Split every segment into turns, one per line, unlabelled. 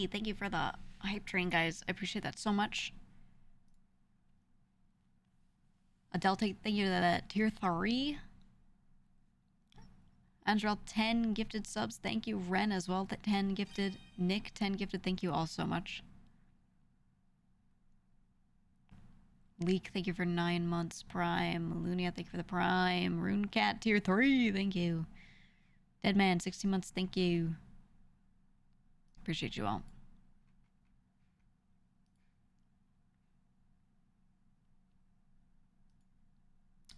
3. Thank you for the hype train, guys. I appreciate that so much. Adele, thank you to that tier 3. Andrel, 10 gifted subs. Thank you. Ren as well, 10 gifted. Nick, 10 gifted. Thank you all so much. Leak, thank you for 9 months. Prime. Lunia, thank you for the Prime. Runecat, tier 3. Thank you. Deadman, 16 months. Thank you. Appreciate you all.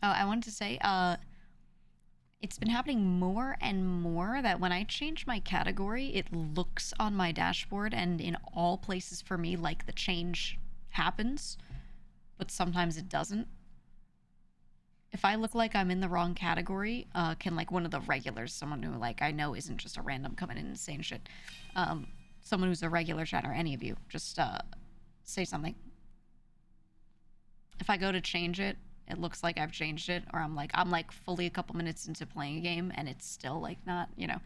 Oh, I wanted to say, it's been happening more and more that when I change my category, it looks on my dashboard and in all places for me like the change happens, but sometimes it doesn't. If I look like I'm in the wrong category, can like one of the regulars, someone who like I know isn't just a random coming in and saying shit, someone who's a regular chat or any of you, just say something. If I go to change it, it looks like I've changed it, or I'm like fully a couple minutes into playing a game and it's still like not, you know,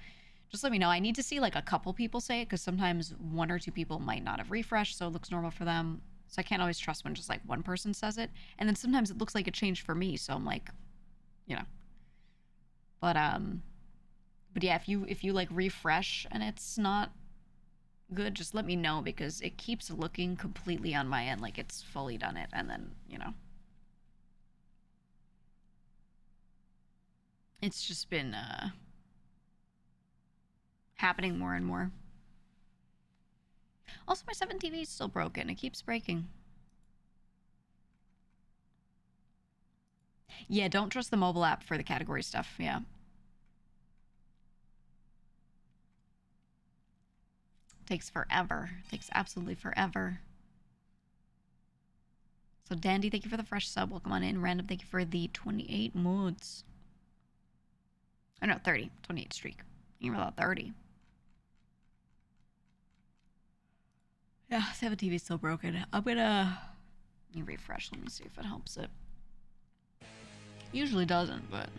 just let me know. I need to see like a couple people say it because sometimes 1 or 2 people might not have refreshed, so it looks normal for them. So I can't always trust when just like one person says it, and then sometimes it looks like it changed for me, so I'm like, you know. But yeah, if you like refresh and it's not good, just let me know because it keeps looking completely on my end like it's fully done it, and then, you know. It's just been happening more and more. Also, my 7 TV is still broken. It keeps breaking. Yeah, don't trust the mobile app for the category stuff. Yeah. Takes forever. Takes absolutely forever. So, Dandy, thank you for the fresh sub. Welcome on in. Random, thank you for the 28 moods. Oh, no, 30. 28 streak. You were about 30. Yeah, 7 TV's still broken. I'm gonna... Let me refresh. Let me see if it helps it. Usually doesn't, but...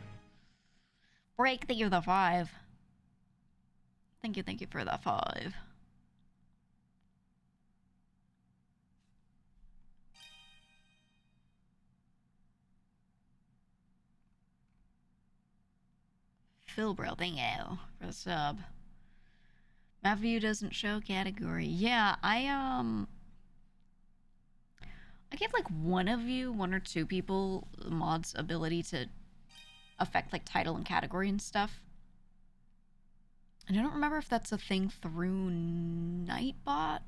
Break, thank you for the 5. Thank you for the 5. Phil Brill, thank you for the sub. Map view doesn't show category. Yeah, I gave like one or two people mods ability to affect like title and category and stuff. And I don't remember if that's a thing through Nightbot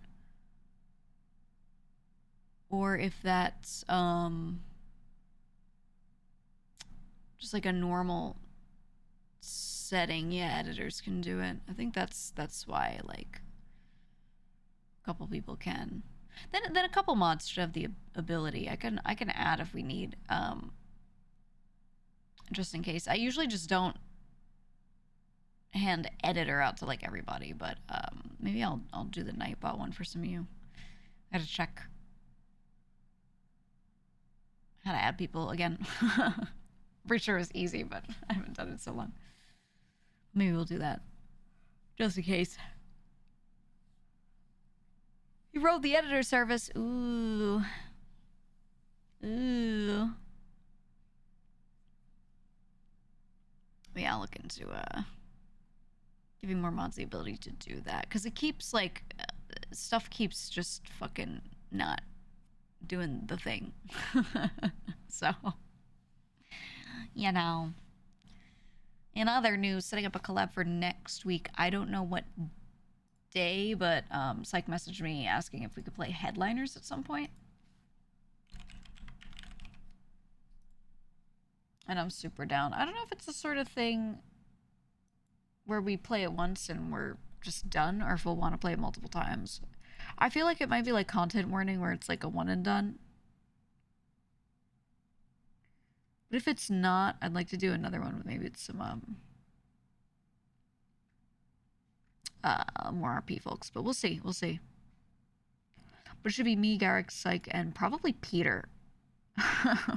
or if that's just like a normal setting. Yeah, editors can do it. I think that's why like a couple people can. Then a couple mods should have the ability. I can add if we need, just in case. I usually just don't hand editor out to like everybody, but maybe I'll do the Nightbot one for some of you. I gotta check how to add people again. Pretty sure it was easy, but I haven't done it so long. Maybe we'll do that just in case. You wrote the editor service. Ooh. Yeah, I'll look into giving more mods the ability to do that, because it keeps like stuff keeps just fucking not doing the thing. So, you know. In other news, setting up a collab for next week. I don't know what day, but Psych messaged me asking if we could play Headliners at some point. And I'm super down. I don't know if it's the sort of thing where we play it once and we're just done, or if we'll want to play it multiple times. I feel like it might be like Content Warning, where it's like a one and done. But if it's not, I'd like to do another one with maybe it's some more RP folks. But we'll see. We'll see. But it should be me, Garrick, Psych, and probably Peter.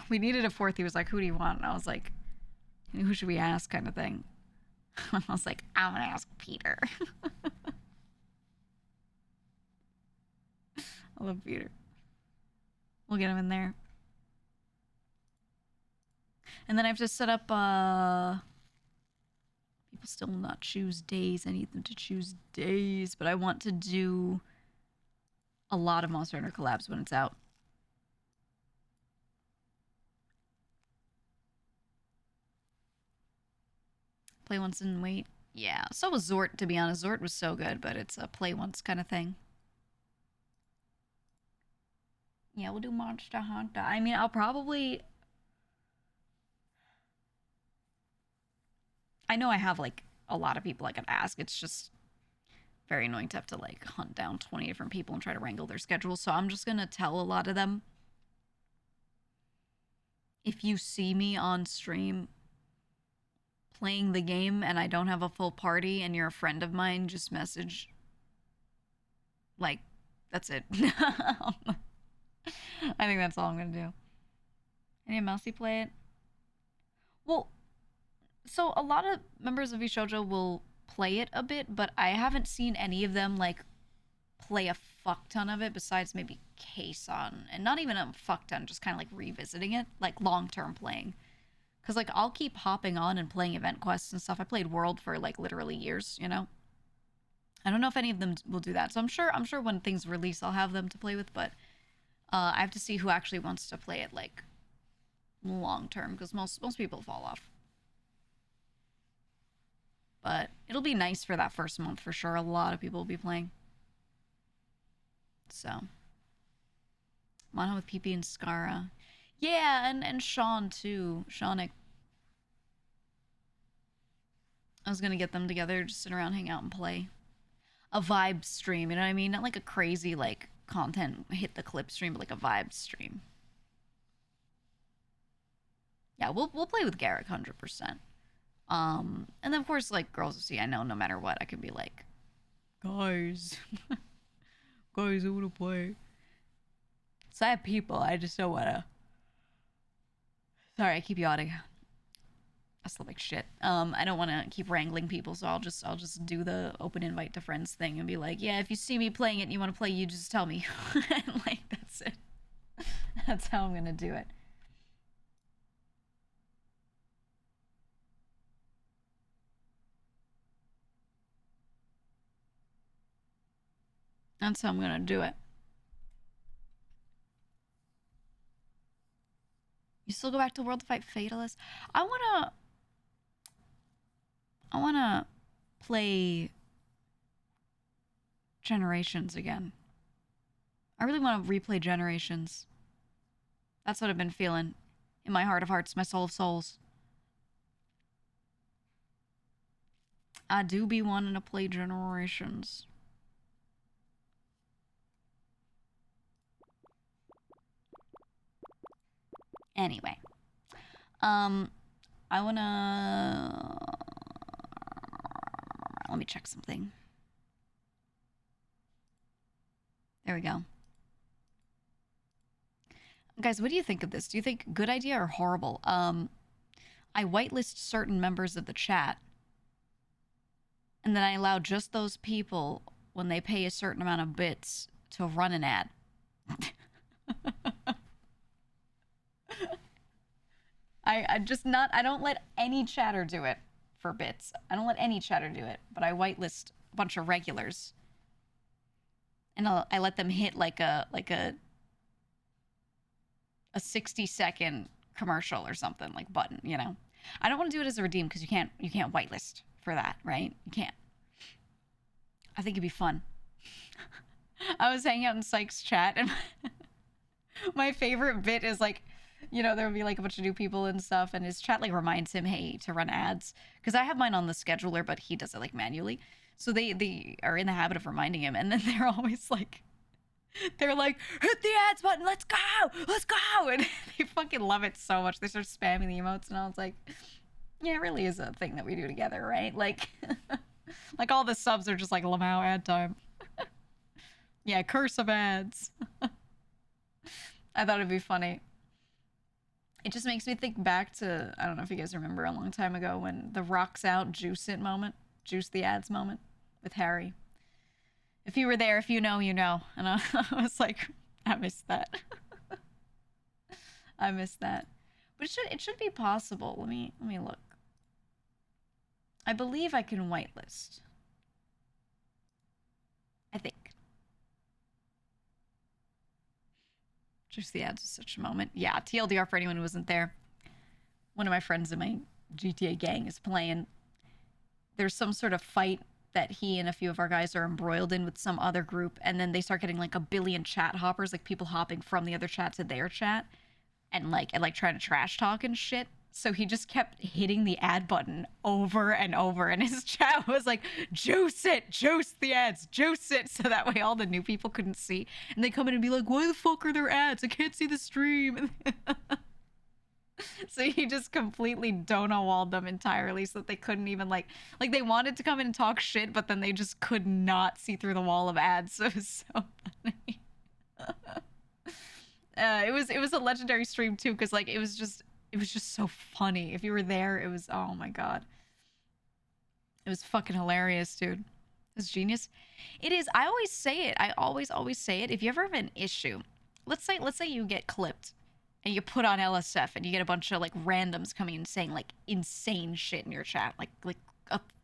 We needed a fourth. He was like, who do you want? And I was like, who should we ask, kind of thing. I was like, I'm gonna ask Peter. I love Peter. We'll get him in there. And then I have to set up, people still will not choose days. I need them to choose days, but I want to do a lot of Monster Hunter collabs when it's out. Play once and wait. Yeah, so was Zort, to be honest. Zort was so good, but it's a play once kind of thing. Yeah, we'll do Monster Hunter. I mean, I'll probably... I know I have, like, a lot of people I could ask. It's just very annoying to have to, like, hunt down 20 different people and try to wrangle their schedules. So I'm just gonna tell a lot of them, if you see me on stream playing the game and I don't have a full party and you're a friend of mine, just message. Like, that's it. I think that's all I'm gonna do. Any Mousy play it? Well, so a lot of members of Ishoujo will play it a bit, but I haven't seen any of them, like, play a fuck ton of it besides maybe K-San. And not even a fuck ton, just kind of, like, revisiting it, like, long-term playing. Because, like, I'll keep hopping on and playing event quests and stuff. I played World for, like, literally years, you know? I don't know if any of them will do that. So I'm sure when things release, I'll have them to play with, but I have to see who actually wants to play it, like, long-term, because most people fall off. But it'll be nice for that first month, for sure. A lot of people will be playing. So. Mono with PP and Skara. Yeah, and Sean, too. Shaunik. I was gonna get them together, just sit around, hang out, and play. A vibe stream, you know what I mean? Not like a crazy, like, content hit the clip stream, but like a vibe stream. Yeah, we'll play with Garrick 100%. And then of course, like, Girls of Sea, I know no matter what, I can be like, guys, guys, I wanna play. So I have people, I just don't wanna. Sorry, I keep yawning. I still like shit. I don't want to keep wrangling people, so I'll just do the open invite to friends thing and be like, yeah, if you see me playing it and you want to play, you just tell me. And, like, that's it. That's how I'm gonna do it. That's how I'm gonna do it. You still go back to World to fight Fatalist? I wanna play Generations again. I really want to replay Generations. That's what I've been feeling in my heart of hearts, my soul of souls. I do be wanting to play Generations. Anyway, I wanna... Let me check something. There we go. Guys, what do you think of this? Do you think good idea or horrible? I whitelist certain members of the chat, and then I allow just those people, when they pay a certain amount of bits, to run an ad. I don't let any chatter do it for bits. I don't let any chatter do it, but I whitelist a bunch of regulars. And I let them hit like a 60-second commercial or something, like button, you know. I don't want to do it as a redeem because you can't whitelist for that, right? You can't. I think it'd be fun. I was hanging out in Sykes' chat, and my favorite bit is, like, you know, there would be like a bunch of new people and stuff, and his chat like reminds him, hey, to run ads, because I have mine on the scheduler, but he does it like manually. So they are in the habit of reminding him, and then they're always like, they're like, hit the ads button, let's go, and they fucking love it so much. They start spamming the emotes, and I was like, yeah, it really is a thing that we do together, right? Like, like all the subs are just like Lamau ad time. Yeah, curse of ads. I thought it'd be funny. It just makes me think back to, I don't know if you guys remember a long time ago when the rocks out, juice it moment, juice the ads moment with Harry. If you were there, if you know, you know. And I was like, I missed that. I missed that. But it should be possible. Let me look. I believe I can whitelist. I think. Just the ads was such a moment. Yeah, TLDR for anyone who wasn't there. One of my friends in my GTA gang is playing. There's some sort of fight that he and a few of our guys are embroiled in with some other group, and then they start getting like a billion chat hoppers, like people hopping from the other chat to their chat, and trying to trash talk and shit. So he just kept hitting the ad button over and over, and his chat was like, juice it, juice the ads, juice it, so that way all the new people couldn't see. And they come in and be like, why the fuck are there ads? I can't see the stream. So he just completely Donut-walled them entirely so that they couldn't even like they wanted to come in and talk shit, but then they just could not see through the wall of ads. So it was so funny. It was a legendary stream too, because like it was just so funny. If you were there, it was, oh my god. It was fucking hilarious, dude. It's genius. It is. I always say it. I always say it. If you ever have an issue, let's say you get clipped and you put on LSF and you get a bunch of like randoms coming and saying like insane shit in your chat, like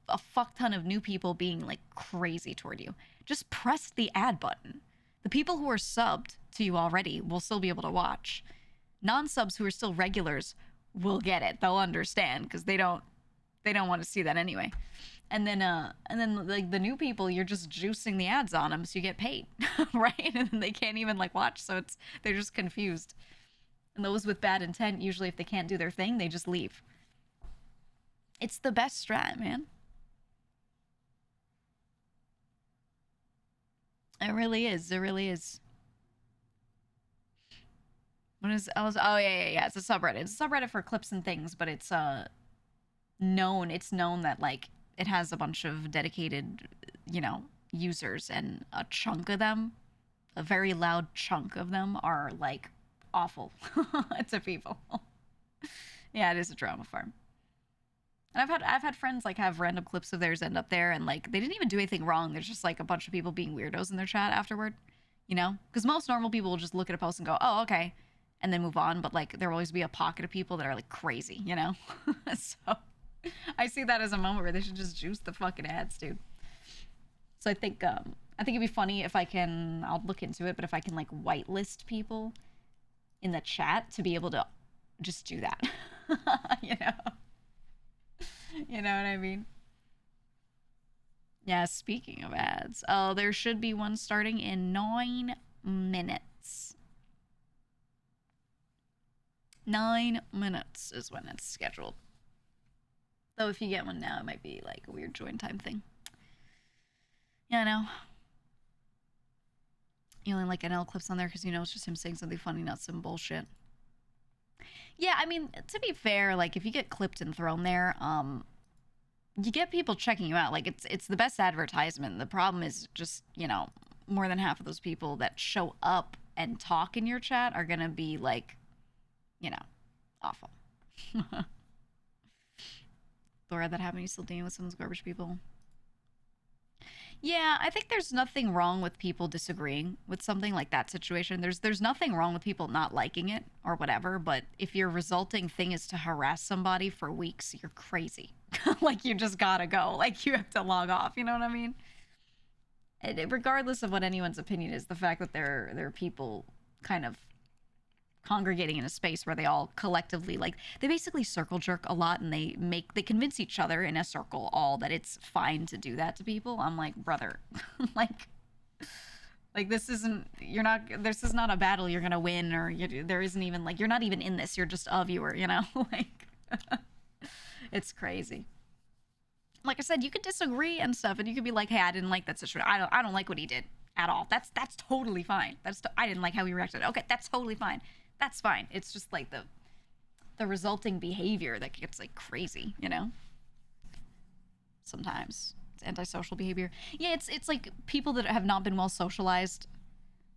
a fuck ton of new people being like crazy toward you. Just press the ad button. The people who are subbed to you already will still be able to watch. Non-subs who are still regulars will get it. They'll understand because they don't want to see that anyway. And then like the new people, you're just juicing the ads on them so you get paid, right? And then they can't even like watch, so they're just confused. And those with bad intent, usually if they can't do their thing, they just leave. It's the best strat, man. It really is. It really is. What is else? Oh yeah. It's a subreddit. It's a subreddit for clips and things, but it's known that like it has a bunch of dedicated, users, and a chunk of them, a very loud chunk of them, are like awful to people. Yeah, it is a drama farm. And I've had friends like have random clips of theirs end up there, and like they didn't even do anything wrong. There's just like a bunch of people being weirdos in their chat afterward, because most normal people will just look at a post and go, oh, okay, and then move on. But like there will always be a pocket of people that are like crazy, So I see that as a moment where they should just juice the fucking ads, dude. So I think it'd be funny if I'll look into it, but if I can like whitelist people in the chat to be able to just do that. You know what I mean? Yeah, speaking of ads, there should be one starting in 9 minutes. 9 minutes is when it's scheduled. Though if you get one now, it might be like a weird join time thing. Yeah, I know. You only like NL clips on there because it's just him saying something funny, not some bullshit. Yeah, I mean, to be fair, like if you get clipped and thrown there, you get people checking you out. Like it's the best advertisement. The problem is just, more than half of those people that show up and talk in your chat are gonna be like, awful. Laura, that happened. You still dealing with someone's garbage people? Yeah, I think there's nothing wrong with people disagreeing with something like that situation. There's nothing wrong with people not liking it or whatever, but if your resulting thing is to harass somebody for weeks, you're crazy. Like, you just gotta go. Like, you have to log off, you know what I mean? Regardless of what anyone's opinion is, the fact that there are people kind of congregating in a space where they all collectively, like, they basically circle jerk a lot, and they convince each other in a circle all that it's fine to do that to people. I'm like, brother, like this is not a battle you're gonna win, or there isn't even, like, you're not even in this, you're just a viewer, like, it's crazy. Like I said, you could disagree and stuff, and you could be like, hey, I didn't like that situation. I don't like what he did at all. That's totally fine. I didn't like how he reacted. Okay, that's totally fine. That's fine. It's just like the resulting behavior that gets like crazy, Sometimes it's antisocial behavior. Yeah, it's like people that have not been well socialized.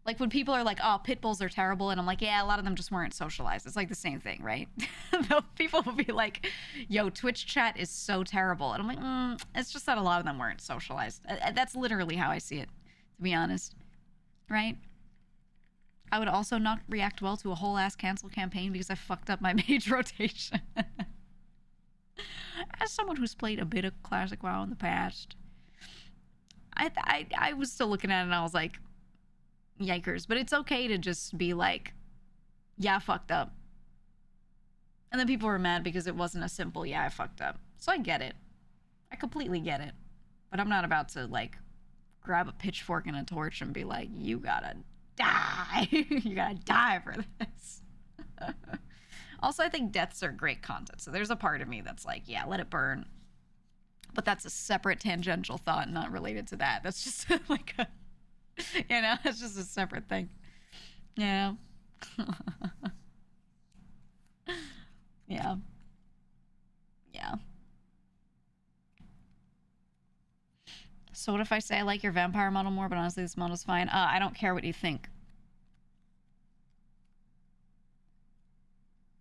Like when people are like, oh, pit bulls are terrible, and I'm like, yeah, a lot of them just weren't socialized. It's like the same thing, right? People will be like, yo, Twitch chat is so terrible, and I'm like, it's just that a lot of them weren't socialized. That's literally how I see it. to be honest, right? I would also not react well to a whole ass cancel campaign because I fucked up my mage rotation. As someone who's played a bit of Classic WoW in the past, I was still looking at it and I was like, yikers. But it's okay to just be like, yeah, I fucked up. And then people were mad because it wasn't a simple, yeah, I fucked up. So I get it. I completely get it. But I'm not about to, like, grab a pitchfork and a torch and be like, you gotta die. You gotta die for this. Also, I think deaths are great content. So there's a part of me that's like, yeah, let it burn. But that's a separate tangential thought, not related to that. That's just like a, you know, it's just a separate thing. Yeah. Yeah. Yeah. So what if I say I like your vampire model more, but honestly this model's fine? I don't care what you think.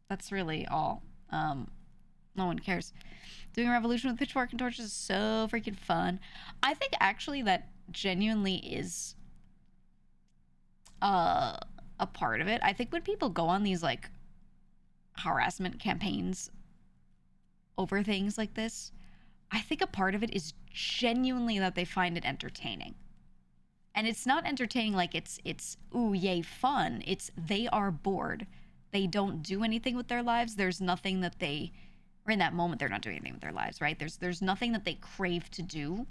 That's really all. No one cares. Doing a revolution with pitchfork and torches is so freaking fun. I think actually that genuinely is a part of it. I think when people go on these like harassment campaigns over things like this, I think a part of it is genuinely that they find it entertaining. And it's not entertaining like it's ooh yay fun. It's they are bored. They don't do anything with their lives. There's nothing that they, or in that moment they're not doing anything with their lives, right? There's nothing that they crave to do.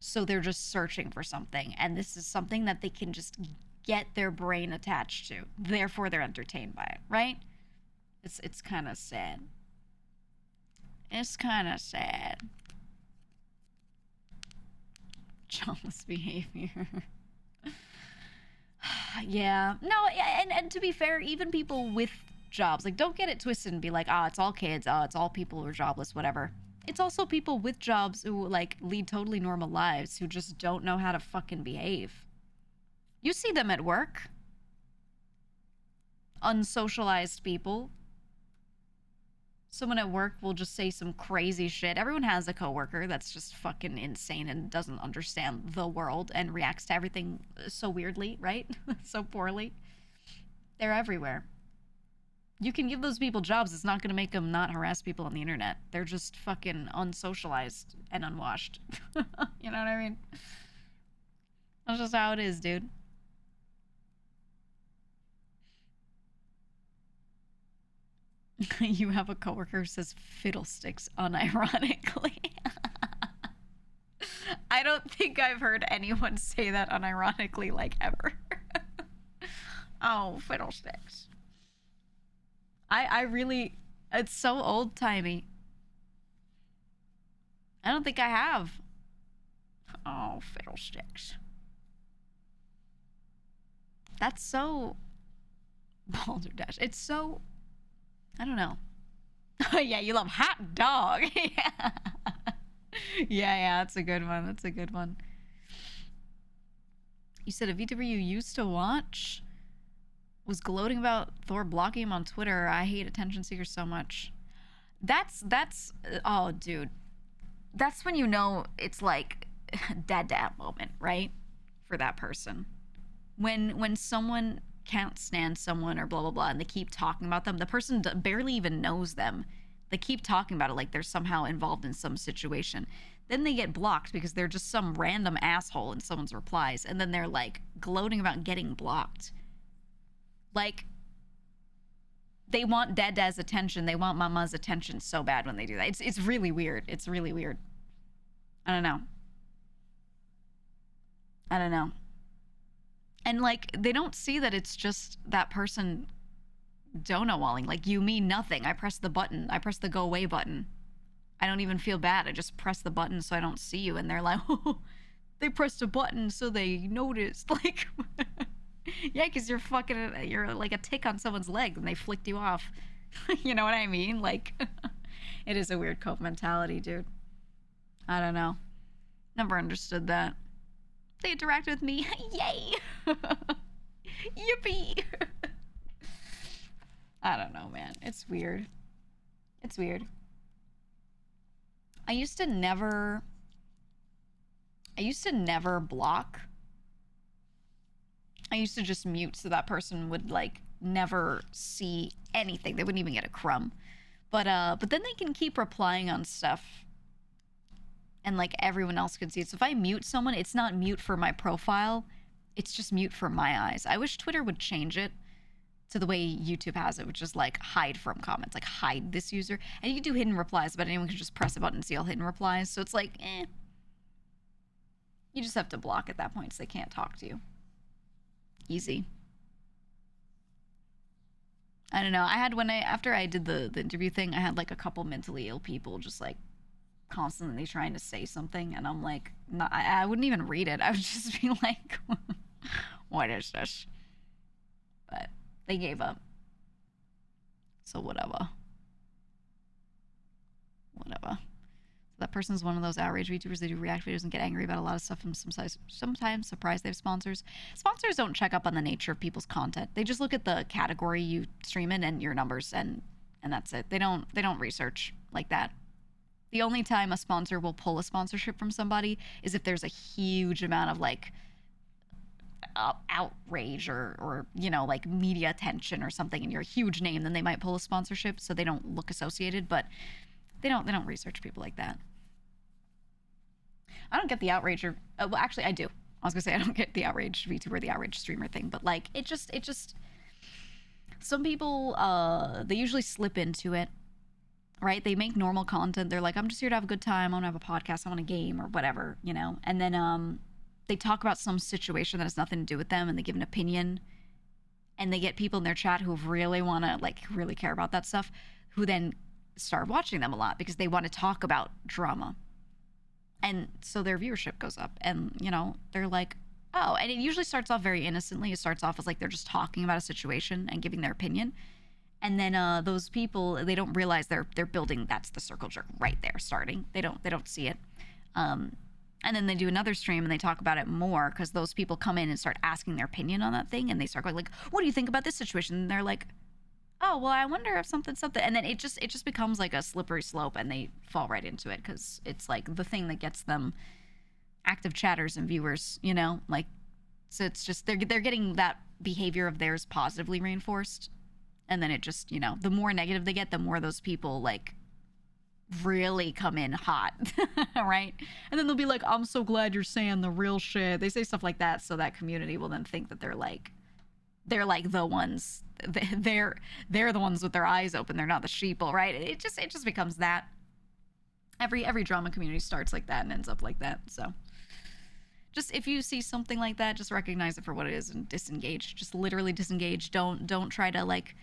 So they're just searching for something, and this is something that they can just get their brain attached to. Therefore they're entertained by it, right? It's kind of sad. It's kind of sad. Jealous behavior. Yeah. No, and to be fair, even people with jobs, like, don't get it twisted and be like, it's all kids, it's all people who are jobless, whatever. It's also people with jobs who, like, lead totally normal lives who just don't know how to fucking behave. You see them at work. Unsocialized people. Someone at work will just say some crazy shit. Everyone has a coworker that's just fucking insane and doesn't understand the world and reacts to everything so weirdly, right? So poorly. They're everywhere. You can give those people jobs. It's not going to make them not harass people on the internet. They're just fucking unsocialized and unwashed. You know what I mean? That's just how it is, dude. You have a coworker who says fiddlesticks unironically. I don't think I've heard anyone say that unironically, like, ever. Oh, fiddlesticks. I really, it's so old-timey. I don't think I have. Oh, fiddlesticks. That's so balderdash. It's so, I don't know. Yeah, you love hot dog. Yeah. Yeah, that's a good one. That's a good one. You said a VTuber you used to watch was gloating about Thor blocking him on Twitter. I hate attention seekers so much. That's oh, dude. That's when you know it's like dad moment, right? For that person. When someone can't stand someone or blah blah blah and they keep talking about them, the person barely even knows them. They keep talking about it like they're somehow involved in some situation. Then they get blocked because they're just some random asshole in someone's replies, and then they're like gloating about getting blocked. Like, they want Dada's attention, they want Mama's attention so bad when they do that. It's really weird. It's really weird. I don't know. I don't know. And, like, they don't see that it's just that person donut walling. Like, you mean nothing. I press the button. I press the go away button. I don't even feel bad. I just press the button so I don't see you. And they're like, oh, they pressed a button so they noticed. Like, yeah, because you're like a tick on someone's leg and they flicked you off. You know what I mean? Like, it is a weird cope mentality, dude. I don't know. Never understood that. They interacted with me. Yay! Yippee! I don't know, man. It's weird. It's weird. I used to never block I used to just mute so that person would like never see anything. They wouldn't even get a crumb. But then they can keep replying on stuff and like everyone else can see it. So if I mute someone, it's not mute for my profile. It's just mute for my eyes. I wish Twitter would change it to the way YouTube has it, which is like hide from comments, like hide this user. And you can do hidden replies, but anyone can just press a button and see all hidden replies. So it's like, you just have to block at that point so they can't talk to you. Easy. I don't know. I had after I did the interview thing, I had like a couple mentally ill people just like constantly trying to say something, and I'm like, I wouldn't even read it. I would just be like, what is this? But they gave up. So whatever. Whatever. That person's one of those outrage VTubers. They do react videos and get angry about a lot of stuff, and sometimes surprised they have sponsors. Sponsors don't check up on the nature of people's content. They just look at the category you stream in and your numbers, and that's it. They don't research like that. The only time a sponsor will pull a sponsorship from somebody is if there's a huge amount of like outrage or you know, like media attention or something, and you're a huge name, then they might pull a sponsorship so they don't look associated. But they don't research people like that. I don't get the outrage or well, actually I do. I was gonna say I don't get the outrage VTuber, the outrage streamer thing, but like it just some people they usually slip into it, right? They make normal content. They're like, I'm just here to have a good time. I want to have a podcast. I want a game or whatever, you know. And then they talk about some situation that has nothing to do with them, and they give an opinion, and they get people in their chat who really want to like really care about that stuff, who then start watching them a lot because they want to talk about drama. And so their viewership goes up, and you know, they're like, oh, and it usually starts off very innocently. It starts off as like they're just talking about a situation and giving their opinion. And then those people, they don't realize they're building, that's the circle jerk right there starting. They don't see it. And then they do another stream and they talk about it more because those people come in and start asking their opinion on that thing, and they start going like, what do you think about this situation? And they're like, oh, well, I wonder if something, and then it just becomes like a slippery slope, and they fall right into it because it's like the thing that gets them active chatters and viewers, you know, like, so it's just they're getting that behavior of theirs positively reinforced, and then it just, you know, the more negative they get, the more those people like really come in hot, right? And then they'll be like, I'm so glad you're saying the real shit. They say stuff like that so that community will then think that they're like the ones, they're the ones with their eyes open. They're not the sheeple, right? It just becomes that. Every drama community starts like that and ends up like that. So just if you see something like that, just recognize it for what it is and disengage. Just literally disengage. Don't try to like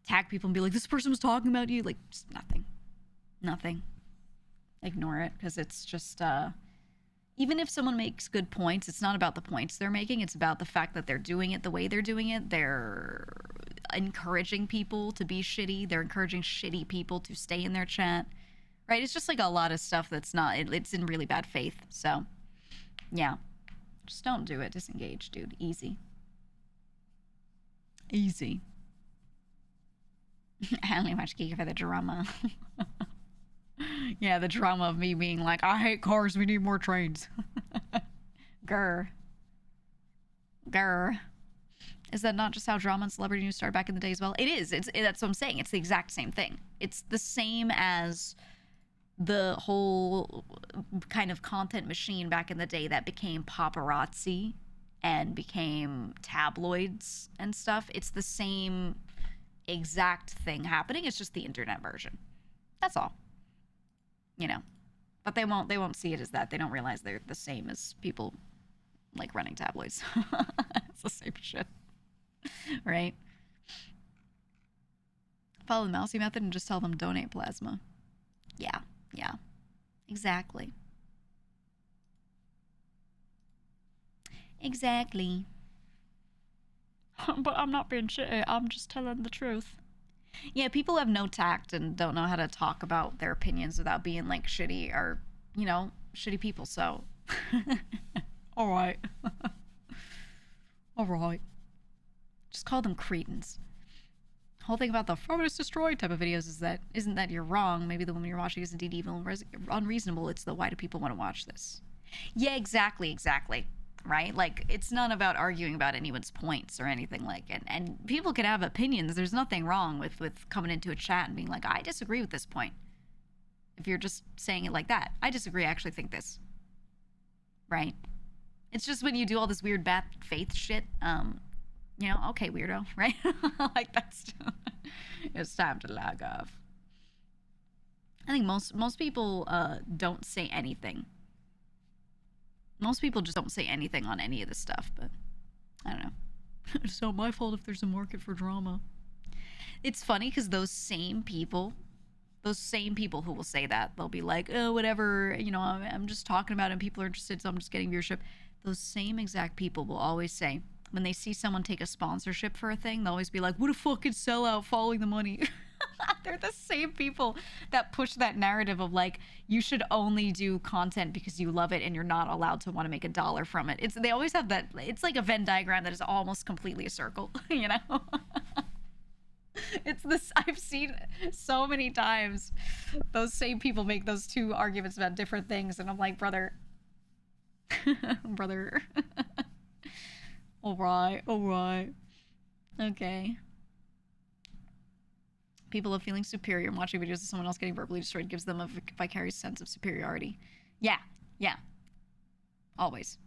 tag people and be like, this person was talking about you. Like, just nothing. Ignore it, because it's just even if someone makes good points, it's not about the points they're making. It's about the fact that they're doing it the way they're doing it. They're encouraging people to be shitty. They're encouraging shitty people to stay in their chat, right? It's just like a lot of stuff that's not, it's in really bad faith. So yeah, just don't do it. Disengage, dude. Easy. I only watch GEEGA for the drama. Yeah, the drama of me being like, I hate cars, we need more trains. Grr. Is that not just how drama and celebrity news started back in the day as well? It is. That's what I'm saying. It's the exact same thing. It's the same as the whole kind of content machine back in the day that became paparazzi and became tabloids and stuff. It's the same exact thing happening. It's just the internet version. That's all. You know, but they won't see it as that. They don't realize they're the same as people like running tabloids. It's the same shit, right? Follow the Mousy method and just tell them donate plasma. Yeah, exactly. But I'm not being shitty. I'm just telling the truth. Yeah, people have no tact and don't know how to talk about their opinions without being like shitty or, you know, shitty people. So, all right. Just call them cretins. The whole thing about the feminist destroy type of videos isn't that you're wrong. Maybe the woman you're watching is indeed evil and unreasonable. It's the why do people want to watch this? Yeah, exactly. right? Like, it's not about arguing about anyone's points or anything like it. And people can have opinions. There's nothing wrong with coming into a chat and being like, I disagree with this point. If you're just saying it like that, I disagree, I actually think this. Right? It's just when you do all this weird bad faith shit, you know, okay, weirdo, right? Like, that's it's time to log off. I think most people don't say anything. Most people just don't say anything on any of this stuff, but I don't know. It's not my fault if there's a market for drama. It's funny because those same people who will say that, they'll be like, oh, whatever, you know, I'm just talking about it and people are interested, so I'm just getting viewership. Those same exact people will always say, when they see someone take a sponsorship for a thing, they'll always be like, what a fucking sellout, following the money. They're the same people that push that narrative of like, you should only do content because you love it and you're not allowed to want to make a dollar from it. They always have that, it's like a Venn diagram that is almost completely a circle, you know? It's this, I've seen so many times those same people make those two arguments about different things, and I'm like, brother. Brother. Alright. Okay. People love feeling superior and watching videos of someone else getting verbally destroyed gives them a vicarious sense of superiority. Yeah. Always.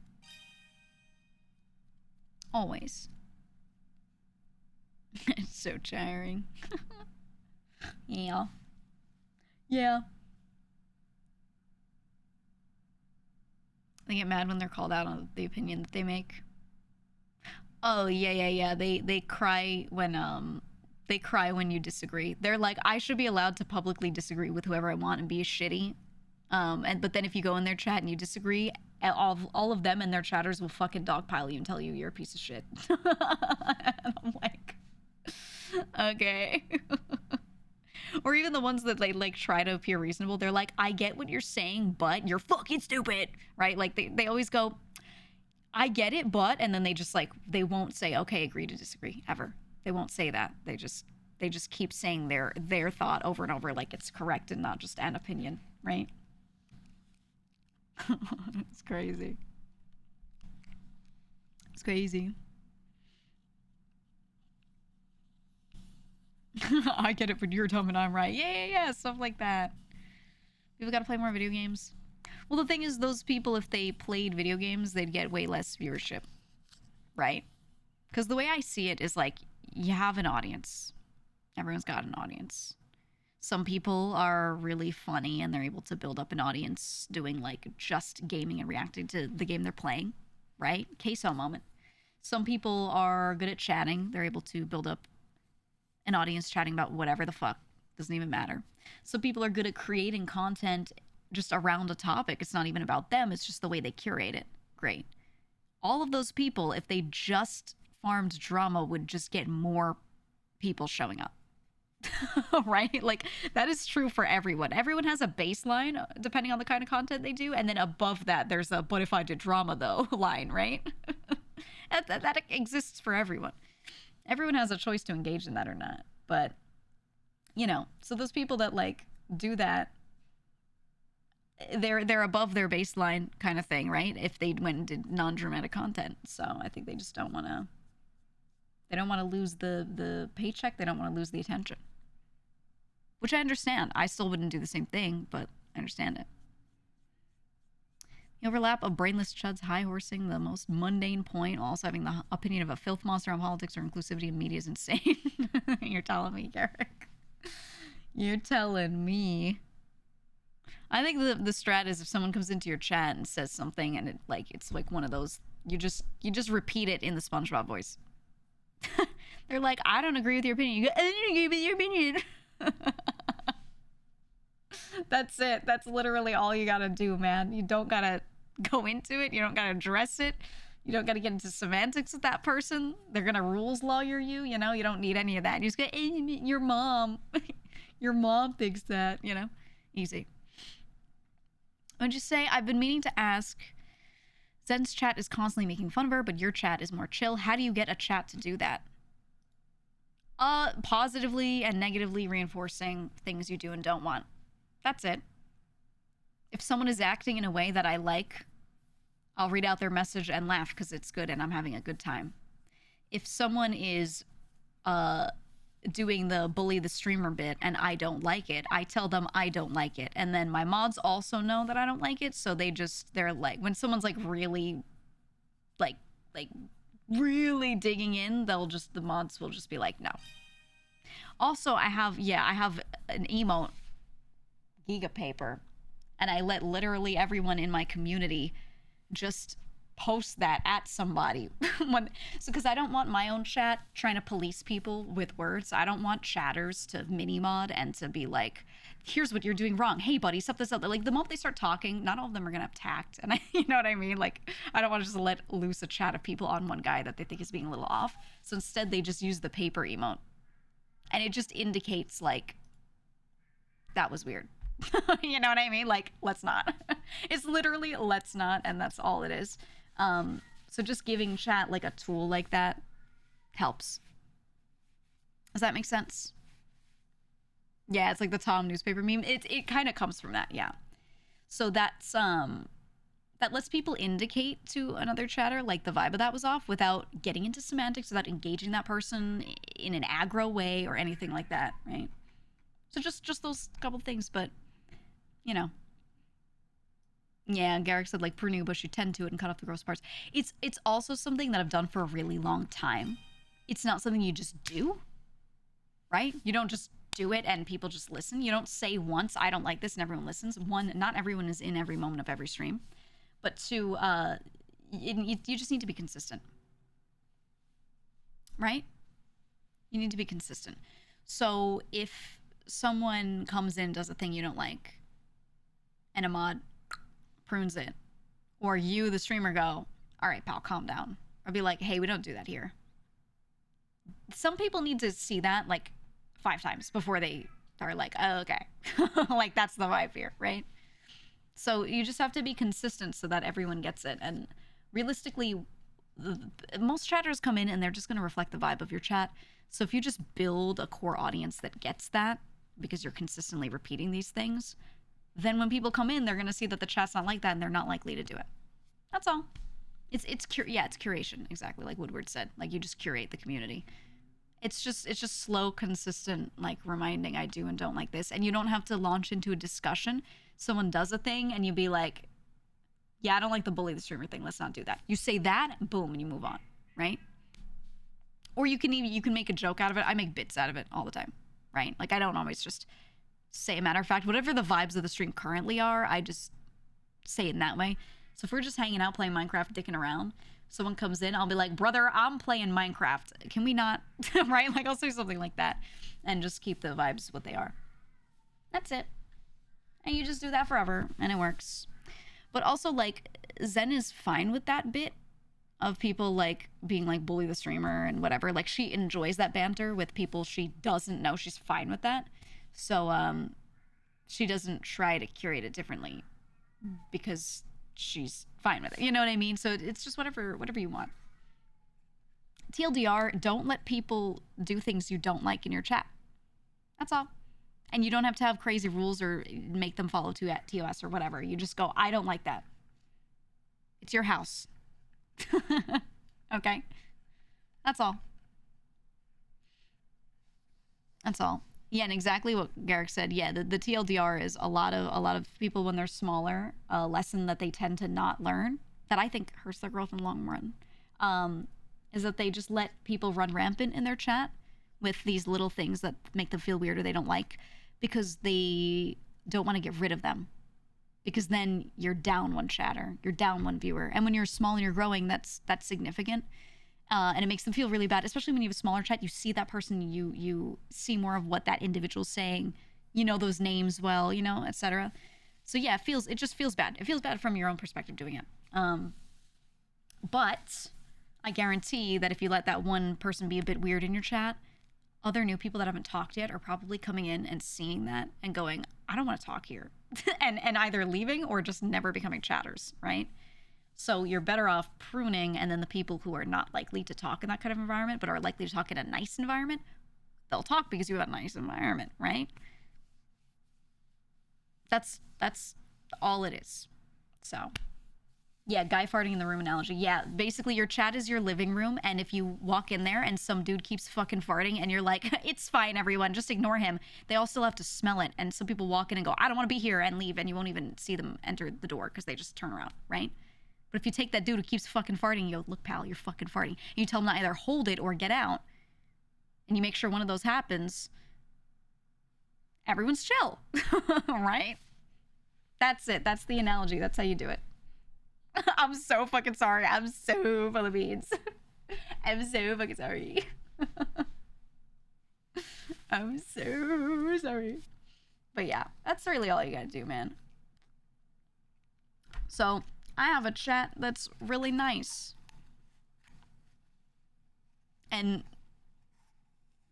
It's so tiring. Yeah. They get mad when they're called out on the opinion that they make. Oh, yeah. They cry when you disagree. They're like, I should be allowed to publicly disagree with whoever I want and be shitty. But then if you go in their chat and you disagree, all of them and their chatters will fucking dogpile you and tell you you're a piece of shit. And I'm like, okay. Or even the ones that like try to appear reasonable, they're like, I get what you're saying, but you're fucking stupid, right? Like they always go, I get it, but, and then they just like, they won't say, okay, agree to disagree, ever. They won't say that. They just keep saying their thought over and over like it's correct and not just an opinion, right? It's crazy. I get it, but you're dumb and I'm right. Yeah, stuff like that. People gotta play more video games. Well, the thing is, those people, if they played video games, they'd get way less viewership, right? Because the way I see it is like, you have an audience. Everyone's got an audience. Some people are really funny and they're able to build up an audience doing like just gaming and reacting to the game they're playing, right? Queso moment. Some people are good at chatting. They're able to build up an audience chatting about whatever the fuck. Doesn't even matter. Some people are good at creating content just around a topic. It's not even about them. It's just the way they curate it. Great. All of those people, if they just farmed drama, would just get more people showing up. Right? Like, that is true for everyone. Everyone has a baseline, depending on the kind of content they do. And then above that, there's a, but if I did drama, though, line, right? that exists for everyone. Everyone has a choice to engage in that or not. But, you know, so those people that, like, do that, they're above their baseline kind of thing, right? If they went and did non-dramatic content. So I think they just don't want to... They don't want to lose the paycheck. They don't want to lose the attention. Which I understand. I still wouldn't do the same thing, but I understand it. The overlap of brainless chuds high-horsing the most mundane point while also having the opinion of a filth monster on politics or inclusivity in media is insane. You're telling me, Garrick. You're telling me. I think the strat is if someone comes into your chat and says something and it's like one of those, you just repeat it in the SpongeBob voice. They're like, I don't agree with your opinion. You go, I don't agree with your opinion. That's it. That's literally all you gotta do, man. You don't gotta go into it. You don't gotta address it. You don't gotta get into semantics with that person. They're gonna rules lawyer you, you know? You don't need any of that. You just go, hey, your mom. Your mom thinks that, you know? Easy. I'd just say, I've been meaning to ask, Zen's chat is constantly making fun of her, but your chat is more chill. How do you get a chat to do that? Positively and negatively reinforcing things you do and don't want. That's it. If someone is acting in a way that I like, I'll read out their message and laugh because it's good and I'm having a good time. If someone is uh doing the bully the streamer bit and I don't like it, I tell them I don't like it. And then my mods also know that I don't like it, so they're like, when someone's like really like like really digging in, the mods will just be like, no. Also, I have an emote GEEGA paper, and I let literally everyone in my community just post that at somebody because I don't want my own chat trying to police people with words. I don't want chatters to mini mod and to be like, here's what you're doing wrong, hey buddy, step this up. Like, the moment they start talking, not all of them are gonna have tact, and you know what I mean? Like, I don't want to just let loose a chat of people on one guy that they think is being a little off. So instead they just use the paper emote, and it just indicates like, that was weird. You know what I mean? Like, let's not. It's literally let's not, and that's all it is. So just giving chat like a tool like that helps. Does that make sense? Yeah, it's like the Tom newspaper meme. It kind of comes from that, yeah. So that's that lets people indicate to another chatter like the vibe of that was off without getting into semantics, without engaging that person in an aggro way or anything like that, right? So just those couple things, but you know. Yeah, Garrick said like pruning a bush, you tend to it and cut off the gross parts. It's also something that I've done for a really long time. It's not something you just do, right? You don't just do it and people just listen. You don't say once, I don't like this, and everyone listens. One, not everyone is in every moment of every stream. But two, you just need to be consistent, right? You need to be consistent. So if someone comes in, does a thing you don't like, and a mod prunes it, or you, the streamer, go, all right, pal, calm down. Or be like, hey, we don't do that here. Some people need to see that like 5 times before they are like, oh, okay. Like, that's the vibe here, right? So you just have to be consistent so that everyone gets it. And realistically, most chatters come in and they're just going to reflect the vibe of your chat. So if you just build a core audience that gets that, because you're consistently repeating these things, then when people come in, they're going to see that the chat's not like that and they're not likely to do it. That's all. It's curation, exactly like Woodward said. Like, you just curate the community. It's just slow, consistent, like, reminding, I do and don't like this. And you don't have to launch into a discussion. Someone does a thing and you be like, yeah, I don't like the bully the streamer thing, let's not do that. You say that, boom, and you move on, right? Or you can make a joke out of it. I make bits out of it all the time, right? Like, I don't always just say a matter of fact. Whatever the vibes of the stream currently are, I just say it in that way. So if we're just hanging out playing Minecraft, dicking around, someone comes in, I'll be like, brother, I'm playing Minecraft, can we not? Right? Like, I'll say something like that and just keep the vibes what they are. That's it. And you just do that forever and it works. But also, like, Zen is fine with that bit of people like being like bully the streamer and whatever. Like, she enjoys that banter with people she doesn't know. She's fine with that. So she doesn't try to curate it differently because she's fine with it. You know what I mean? So it's just whatever you want. TLDR, don't let people do things you don't like in your chat. That's all. And you don't have to have crazy rules or make them follow TOS or whatever. You just go, I don't like that. It's your house. Okay? That's all. That's all. Yeah, and exactly what Garrick said. Yeah, the TLDR is a lot of people when they're smaller, a lesson that they tend to not learn, that I think hurts their growth in the long run, is that they just let people run rampant in their chat with these little things that make them feel weird or they don't like, because they don't want to get rid of them. Because then you're down one chatter, you're down one viewer. And when you're small and you're growing, that's significant. And it makes them feel really bad, especially when you have a smaller chat. You see that person, you see more of what that individual's saying, you know those names well, you know, etc. So yeah, it just feels bad. It feels bad from your own perspective doing it. But I guarantee that if you let that one person be a bit weird in your chat, other new people that haven't talked yet are probably coming in and seeing that and going, I don't want to talk here, and either leaving or just never becoming chatters, right? So you're better off pruning, and then the people who are not likely to talk in that kind of environment but are likely to talk in a nice environment, they'll talk because you have a nice environment, right? That's all it is. So Yeah, guy farting in the room analogy. Yeah, basically your chat is your living room, and if you walk in there and some dude keeps fucking farting and you're like, it's fine, everyone, just ignore him, they all still have to smell it. And some people walk in and go, I don't want to be here, and leave, and you won't even see them enter the door because they just turn around, right? But if you take that dude who keeps fucking farting, you go, look, pal, you're fucking farting. And you tell him to either hold it or get out, and you make sure one of those happens, everyone's chill, right? That's it. That's the analogy. That's how you do it. I'm so fucking sorry. I'm so full of beans. I'm so fucking sorry. I'm so sorry. But yeah, that's really all you gotta do, man. So, I have a chat that's really nice. And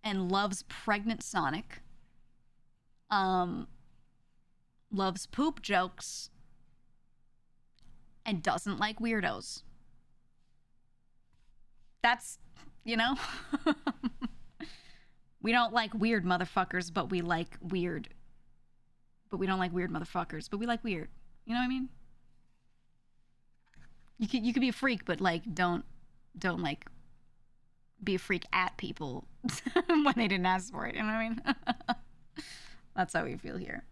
loves pregnant Sonic. Loves poop jokes. And doesn't like weirdos. That's, you know? We don't like weird motherfuckers, but we like weird. But we don't like weird motherfuckers, but we like weird. You know what I mean? You could be a freak, but like don't like be a freak at people when they didn't ask for it. You know what I mean? That's how we feel here.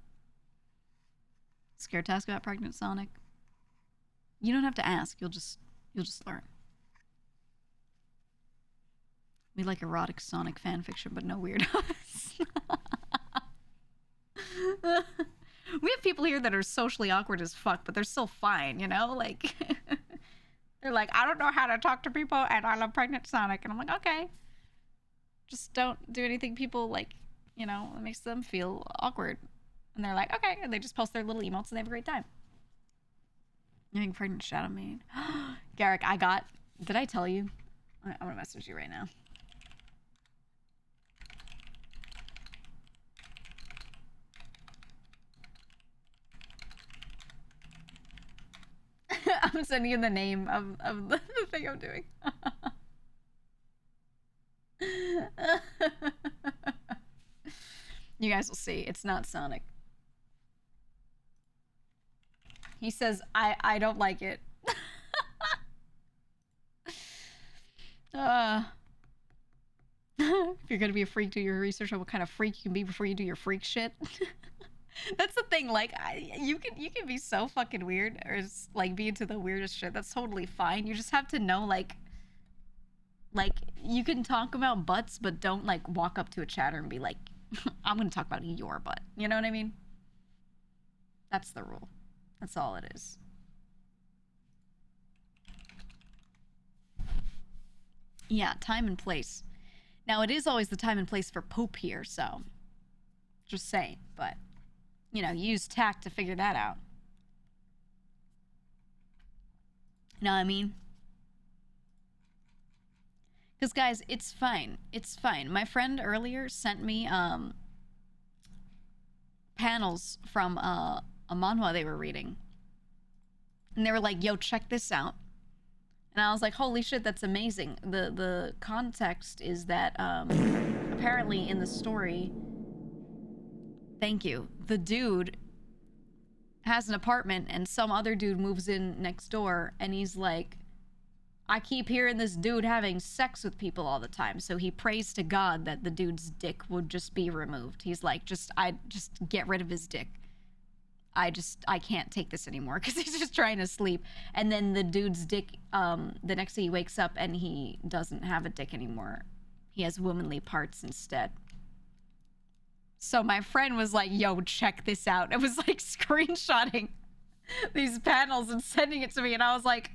Scared to ask about pregnant Sonic? You don't have to ask. You'll just learn. We like erotic Sonic fan fiction, but no weirdos. We have people here that are socially awkward as fuck, but they're still fine, you know? Like, they're like, I don't know how to talk to people, and I love pregnant Sonic. And I'm like, okay. Just don't do anything people, like, you know, that makes them feel awkward. And they're like, okay. And they just post their little emotes, and they have a great time. You're having pregnant shadow maid. Garrick, did I tell you? I'm gonna message you right now. I'm sending you the name of the thing I'm doing. You guys will see. It's not Sonic. He says, I don't like it. If you're gonna be a freak, do your research on what kind of freak you can be before you do your freak shit. That's the thing, like, you can be so fucking weird, or like be into the weirdest shit. That's totally fine. You just have to know, like you can talk about butts, but don't like walk up to a chatter and be like, I'm gonna talk about your butt. You know what I mean? That's the rule. That's all it is. Yeah, time and place. Now, it is always the time and place for poop here, so just saying, but you know, use tact to figure that out. You know what I mean? Because, guys, it's fine. It's fine. My friend earlier sent me panels from a manhwa they were reading. And they were like, yo, check this out. And I was like, holy shit, that's amazing. The context is that apparently in the story, thank you, the dude has an apartment and some other dude moves in next door, and he's like, I keep hearing this dude having sex with people all the time. So he prays to God that the dude's dick would just be removed. He's like, just get rid of his dick. I can't take this anymore, because he's just trying to sleep. And then the dude's dick, the next day he wakes up and he doesn't have a dick anymore. He has womanly parts instead. So my friend was like, yo, check this out. It was like screenshotting these panels and sending it to me. And I was like,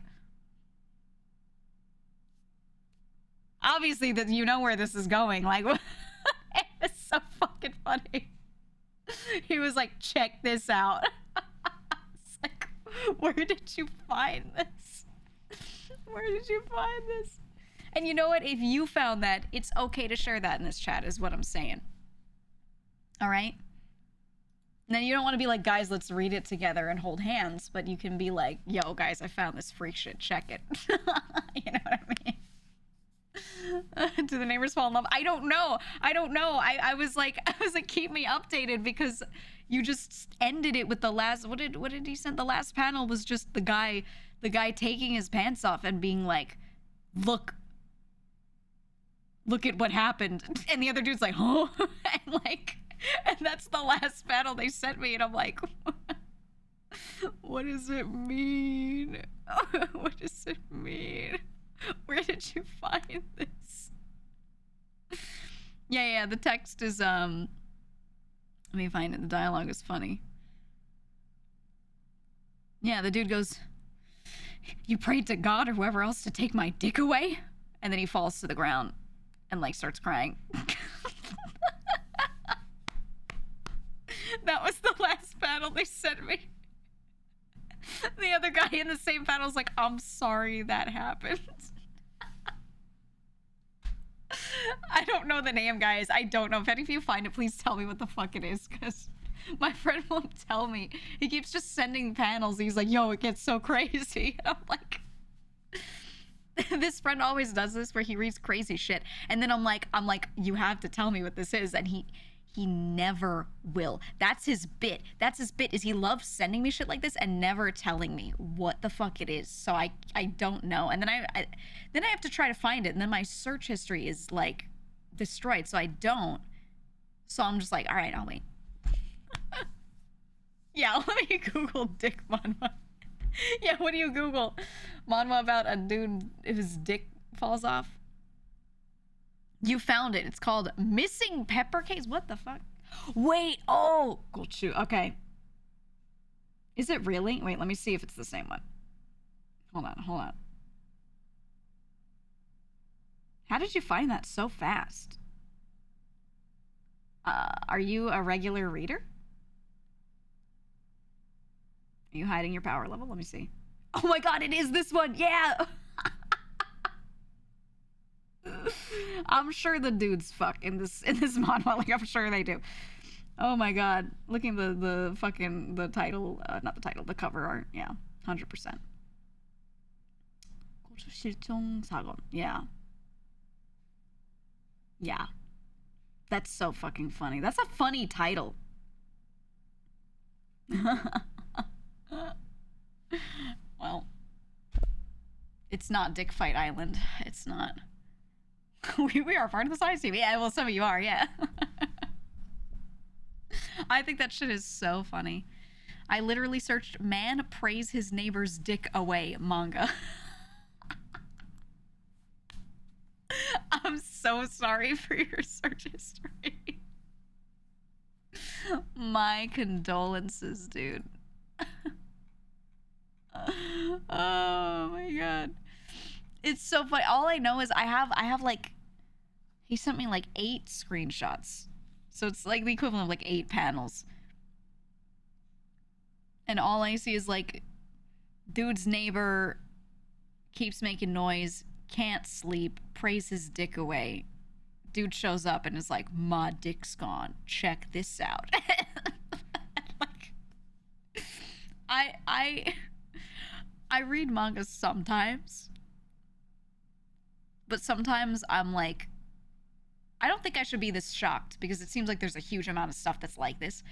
obviously that you know where this is going. Like, it's so fucking funny. He was like, check this out. It's like, where did you find this? Where did you find this? And you know what? If you found that, it's okay to share that in this chat, is what I'm saying. All right? Now, you don't want to be like, guys, let's read it together and hold hands, but you can be like, yo, guys, I found this freak shit. Check it. You know what I mean? Do the neighbors fall in love? I don't know. I was like, keep me updated, because you just ended it with the last, what did he send? The last panel was just the guy the guy taking his pants off and being like, look at what happened. And the other dude's like, huh? And that's the last panel they sent me. And I'm like, what does it mean? What does it mean? Where did you find this? Yeah, the text is, let me find it. The dialogue is funny. Yeah, the dude goes, you prayed to God or whoever else to take my dick away? And then he falls to the ground and, like, starts crying. That was the last panel they sent me. The other guy in the same panel is like, I'm sorry that happened. I don't know the name, guys. I don't know. If any of you find it, please tell me what the fuck it is, because my friend won't tell me. He keeps just sending panels. He's like, yo, it gets so crazy. And I'm like... This friend always does this where he reads crazy shit. And then I'm like, you have to tell me what this is. And he never will. That's his bit. Is he loves sending me shit like this and never telling me what the fuck it is. So I don't know. And then I have to try to find it. And then my search history is like destroyed. So I don't. So I'm just like, all right, I'll wait. Yeah, let me Google Dick Manhwa. Yeah, what do you Google? Manhwa about a dude whose dick falls off? You found it. It's called Missing Pepper Cakes. What the fuck? Wait. Oh, cool. Shoot. Okay. Is it really? Wait, let me see if it's the same one. Hold on. How did you find that so fast? Are you a regular reader? Are you hiding your power level? Let me see. Oh my god, it is this one. Yeah. I'm sure the dudes fuck in this manhwa. Like, I'm sure they do. Oh my god. Looking the fucking the title, not the title, the cover art. Yeah, 100%. Yeah. Yeah. That's so fucking funny. That's a funny title. Well, it's not Dick Fight Island. It's not. We are part of the science team. Yeah, well, some of you are, yeah. I think that shit is so funny. I literally searched man prays his neighbor's dick away manga. I'm so sorry for your search history. My condolences, dude. Oh my god. It's so funny. All I know is I have like, he sent me like 8 screenshots. So it's like the equivalent of like 8 panels. And all I see is like, dude's neighbor keeps making noise, can't sleep, prays his dick away. Dude shows up and is like, my dick's gone. Check this out. Like, I read manga sometimes. But sometimes I'm like, I don't think I should be this shocked because it seems like there's a huge amount of stuff that's like this.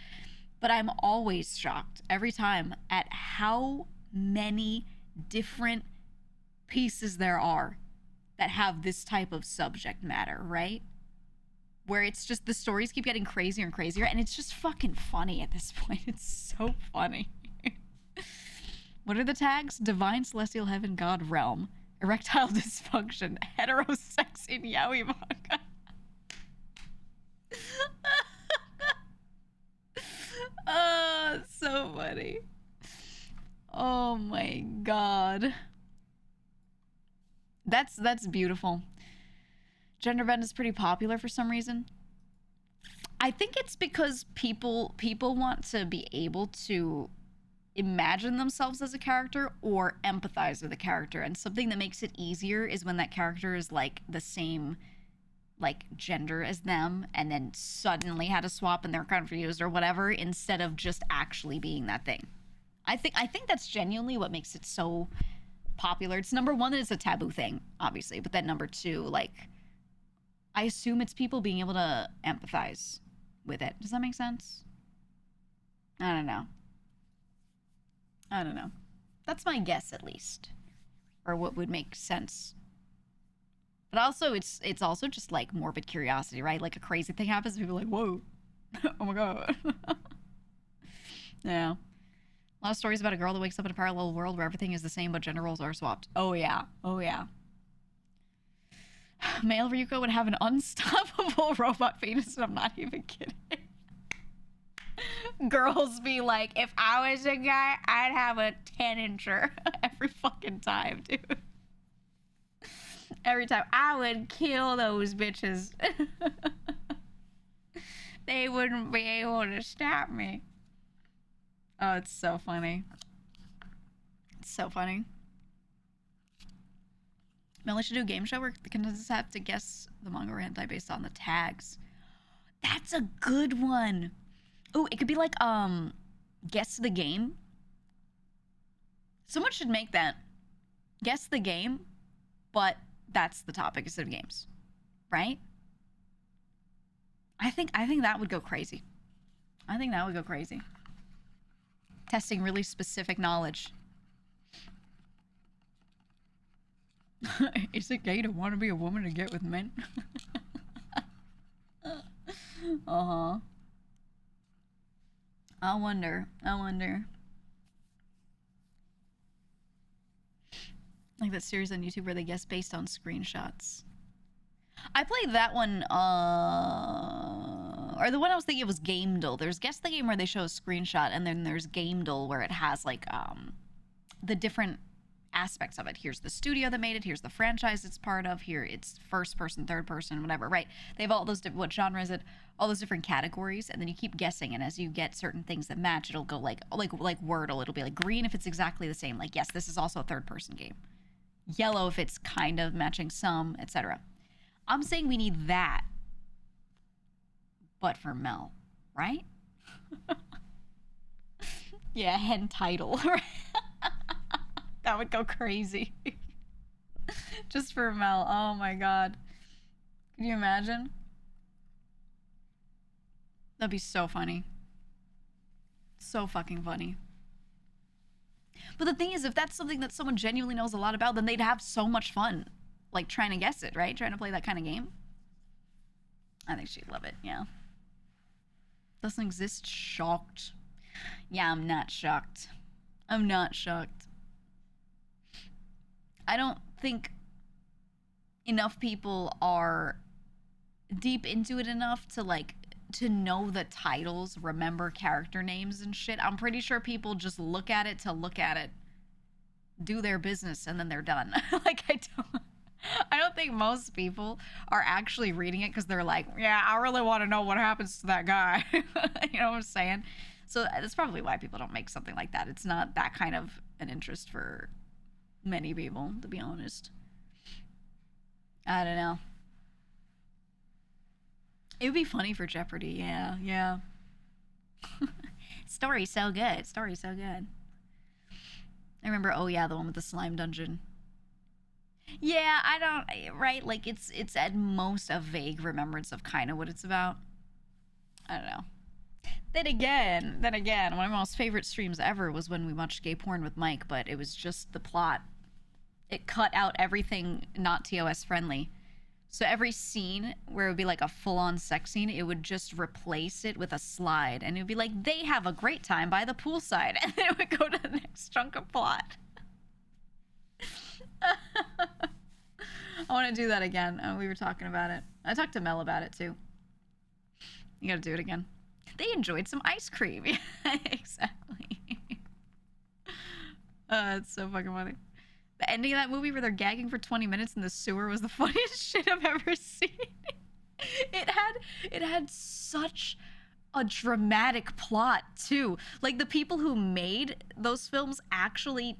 But I'm always shocked every time at how many different pieces there are that have this type of subject matter, right? Where it's just the stories keep getting crazier and crazier, and it's just fucking funny at this point. It's so funny. What are the tags? Divine Celestial Heaven God Realm. Erectile dysfunction. Heterosex in yaoi manga. Oh, so funny. Oh my god. That's beautiful. Gender bend is pretty popular for some reason. I think it's because people want to be able to imagine themselves as a character or empathize with a character, and something that makes it easier is when that character is like the same like gender as them and then suddenly had to swap and they're confused or whatever, instead of just actually being that thing. I think that's genuinely what makes it so popular. It's number one that it's a taboo thing, obviously, but then number two, like, I assume it's people being able to empathize with it. Does that make sense? I don't know. That's my guess, at least, or what would make sense. But also, it's also just like morbid curiosity, right? Like a crazy thing happens, and people are like, "Whoa, oh my god." Yeah. A lot of stories about a girl that wakes up in a parallel world where everything is the same but gender roles are swapped. Oh yeah. Oh yeah. Male Ryuko would have an unstoppable robot penis, and I'm not even kidding. Girls be like, if I was a guy, I'd have a 10-incher every fucking time, dude. Every time. I would kill those bitches. They wouldn't be able to stop me. Oh, it's so funny. It's so funny. Melly should do a game show where the contestants have to guess the manga or hentai based on the tags. That's a good one. Oh, it could be like, guess the game. Someone should make that. Guess the game, but that's the topic instead of games. Right? I think that would go crazy. I think that would go crazy. Testing really specific knowledge. Is it gay to want to be a woman to get with men? Uh-huh. I wonder. Like that series on YouTube where they guess based on screenshots. I played that one, or the one I was thinking of was Gamedle. There's Guess the Game where they show a screenshot, and then there's Gamedle where it has, like, the different aspects of it. Here's the studio that made it, here's the franchise it's part of, here it's first person, third person, whatever, right? They have all those different, what genre is it? All those different categories, and then you keep guessing, and as you get certain things that match, it'll go like Wordle, it'll be like green if it's exactly the same, like, yes, this is also a third person game. Yellow if it's kind of matching some, etc. I'm saying we need that, but for Mel, right? Yeah, hen title. That would go crazy. Just for Mel. Oh my god. Can you imagine? That'd be so funny. So fucking funny. But the thing is, if that's something that someone genuinely knows a lot about, then they'd have so much fun, like, trying to guess it, right? Trying to play that kind of game. I think she'd love it, yeah. Doesn't exist? Shocked. Yeah, I'm not shocked. I'm not shocked. I don't think enough people are deep into it enough to, like, to know the titles, remember character names and shit. I'm pretty sure people just look at it to look at it, do their business, and then they're done. Like, I don't think most people are actually reading it because they're like, yeah, I really want to know what happens to that guy. You know what I'm saying? So that's probably why people don't make something like that. It's not that kind of an interest for many people, to be honest. I don't know. It would be funny for Jeopardy, yeah. Story's so good. Story's so good. I remember, oh yeah, the one with the slime dungeon. Yeah, I don't, right? Like, it's at most a vague remembrance of kind of what it's about. I don't know. Then again, one of my most favorite streams ever was when we watched gay porn with Mike, but it was just the plot. It cut out everything not TOS friendly. So every scene where it would be like a full-on sex scene, it would just replace it with a slide. And it would be like, they have a great time by the poolside. And then it would go to the next chunk of plot. I want to do that again. We were talking about it. I talked to Mel about it too. You gotta do it again. They enjoyed some ice cream. Yeah, exactly. It's so fucking funny. The ending of that movie where they're gagging for 20 minutes in the sewer was the funniest shit I've ever seen. It had such a dramatic plot too. Like, the people who made those films actually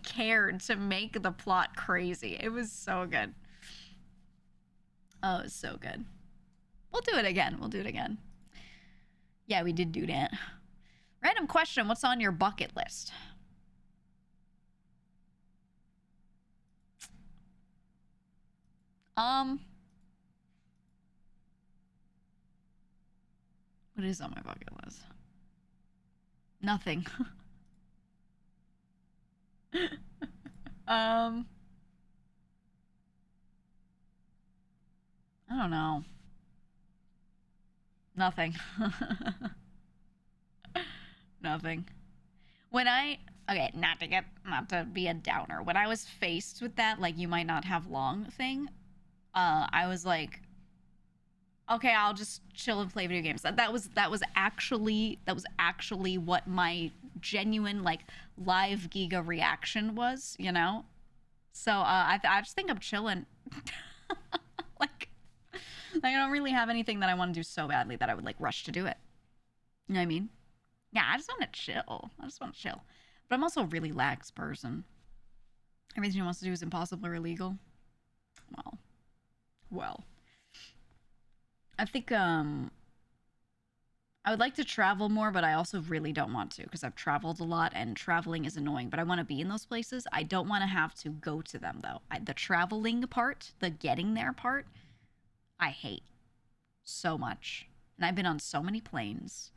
cared to make the plot crazy. It was so good. Oh, it was so good. We'll do it again. Yeah, we did do that. Random question, what's on your bucket list? What is on my bucket list? Nothing. um, I don't know. Nothing. Nothing. When I okay, not to be a downer. When I was faced with that, like you might not have long thing, I was like, okay, I'll just chill and play video games. That was actually what my genuine like live Giga reaction was, you know. So I just think I'm chilling. like I don't really have anything that I want to do so badly that I would like rush to do it. You know what I mean? Yeah, I just want to chill. I just want to chill. But I'm also a really lax person. Everything he wants to do is impossible or illegal. Well, well. I think I would like to travel more, but I also really don't want to because I've traveled a lot and traveling is annoying. But I want to be in those places. I don't want to have to go to them though. The traveling part, the getting there part, I hate so much. And I've been on so many planes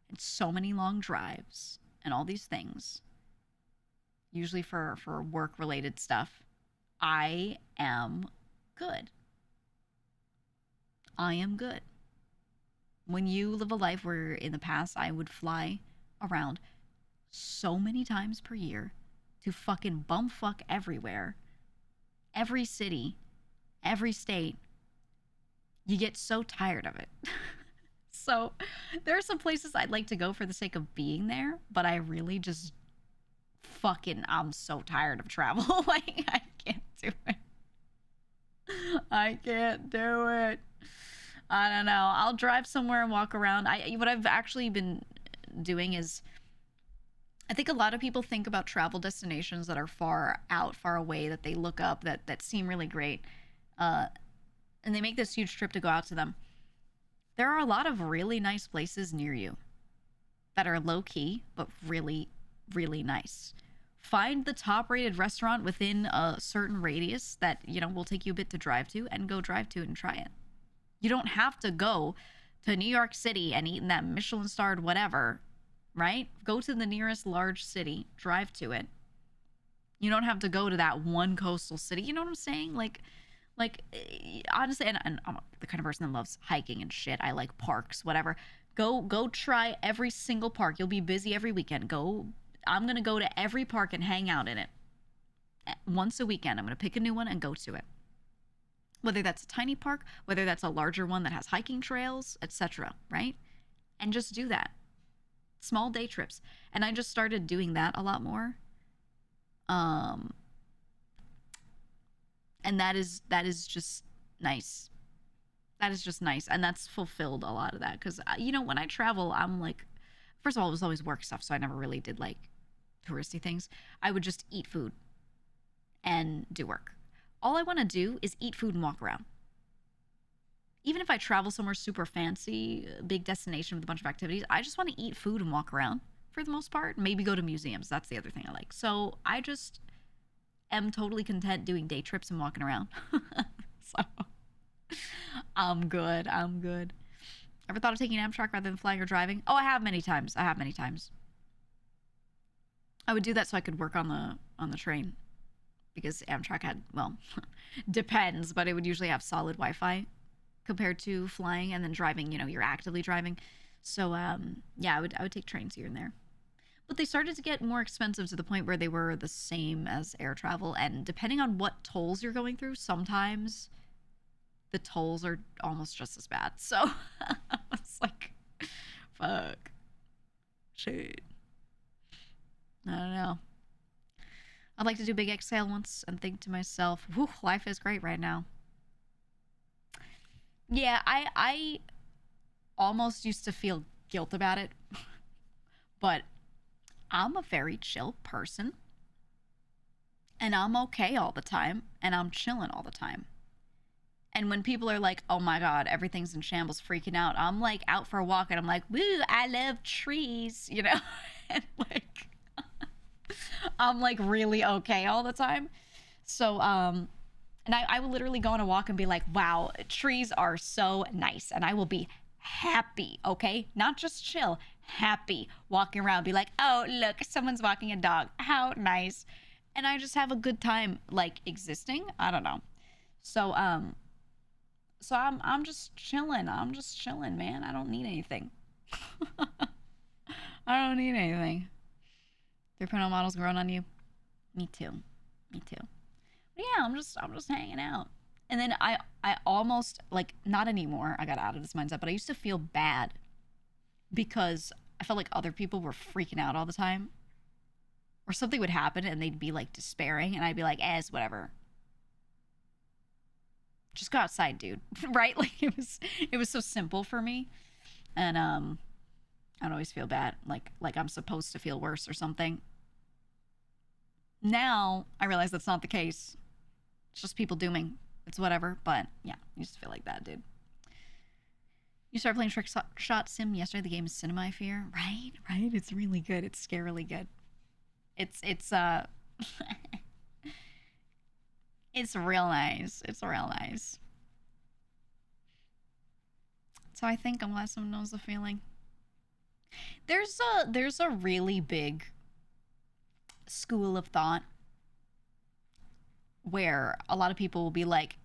and so many long drives and all these things, usually for work related stuff. I am good. I am good. When you live a life where in the past I would fly around so many times per year to fucking bumfuck everywhere, every city, every state, you get so tired of it. So there are some places I'd like to go for the sake of being there, but I really just fucking, I'm so tired of travel. Like, I can't do it. I can't do it. I don't know. I'll drive somewhere and walk around. What I've actually been doing is I think a lot of people think about travel destinations that are far out, far away, that they look up, that seem really great, uh, and they make this huge trip to go out to them. There are a lot of really nice places near you that are low key, but really, really nice. Find the top rated restaurant within a certain radius that, you know, will take you a bit to drive to and go drive to it and try it. You don't have to go to New York City and eat in that Michelin starred whatever, right? Go to the nearest large city, drive to it. You don't have to go to that one coastal city. You know what I'm saying? Honestly, and I'm the kind of person that loves hiking and shit. I like parks, whatever. Go try every single park. You'll be busy every weekend. Go. I'm gonna go to every park and hang out in it once a weekend. I'm gonna pick a new one and go to it. Whether that's a tiny park, whether that's a larger one that has hiking trails, etc. Right? And just do that. Small day trips. And I just started doing that a lot more. Um, and that is just nice. That is just nice, and that's fulfilled a lot of that because you know when I travel, I'm like, first of all, it was always work stuff, so I never really did like touristy things. I would just eat food and do work. All I want to do is eat food and walk around. Even if I travel somewhere super fancy, big destination with a bunch of activities, I just want to eat food and walk around for the most part. Maybe go to museums. That's the other thing I like. So I just am totally content doing day trips and walking around. So I'm good. I'm good. Ever thought of taking Amtrak rather than flying or driving? Oh, I have many times. I have many times. I would do that so I could work on the train because Amtrak had, well, depends, but it would usually have solid Wi-Fi compared to flying, and then driving, you know, you're actively driving. So yeah, I would take trains here and there. But they started to get more expensive to the point where they were the same as air travel, and depending on what tolls you're going through, sometimes the tolls are almost just as bad. So it's like, fuck. Shit. I don't know. I'd like to do big exhale once and think to myself, whew, life is great right now. Yeah, I almost used to feel guilt about it, but I'm a very chill person and I'm okay all the time and I'm chilling all the time. And when people are like, oh my God, everything's in shambles, freaking out, I'm like out for a walk and I'm like, woo, I love trees, you know? And like, I'm like really okay all the time. So, and I will literally go on a walk and be like, wow, trees are so nice. And I will be happy, okay? Not just chill, happy, walking around, be like, oh, look, someone's walking a dog. How nice. and I just have a good time like existing. I don't know. So I'm just chilling. I'm just chilling, man. I don't need anything. I don't need anything. 3.0 models growing on you. Me too. Me too. But yeah, I'm just hanging out. And then I almost like not anymore. I got out of this mindset, but I used to feel bad because I felt like other people were freaking out all the time. Or something would happen and they'd be like despairing and I'd be like, it's whatever. Just go outside, dude. Right? Like it was so simple for me. And I'd always feel bad. Like I'm supposed to feel worse or something. Now I realize that's not the case. It's just people dooming. It's whatever. But yeah, I used to feel like that, dude. You started playing Trick Shot Sim yesterday. The game is Cinema, I fear. Right? Right? It's really good. It's scarily good. It's it's real nice. It's real nice. So I think I'm glad someone knows the feeling. There's a really big school of thought where a lot of people will be like,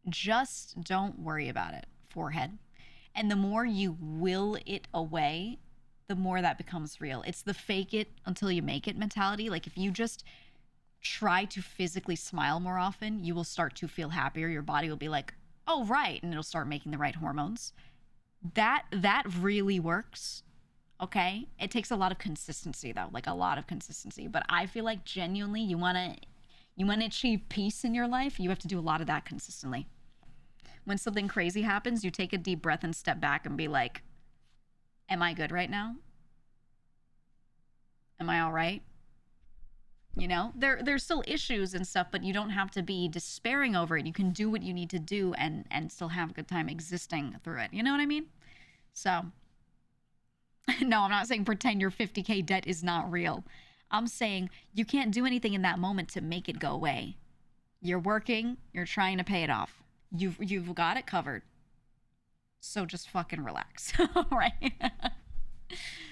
just don't worry about it, forehead. And the more you will it away, the more that becomes real. It's the fake it until you make it mentality. Like if you just try to physically smile more often, you will start to feel happier. Your body will be like, oh, right. And it'll start making the right hormones. That really works. Okay. It takes a lot of consistency though, like a lot of consistency. But I feel like genuinely you want to achieve peace in your life, you have to do a lot of that consistently. When something crazy happens, you take a deep breath and step back and be like, am I good right now? Am I all right? You know, there's still issues and stuff, but you don't have to be despairing over it. You can do what you need to do and still have a good time existing through it. You know what I mean? So, no, I'm not saying pretend your 50K debt is not real. I'm saying you can't do anything in that moment to make it go away. You're working, you're trying to pay it off. You've got it covered. So just fucking relax. Right?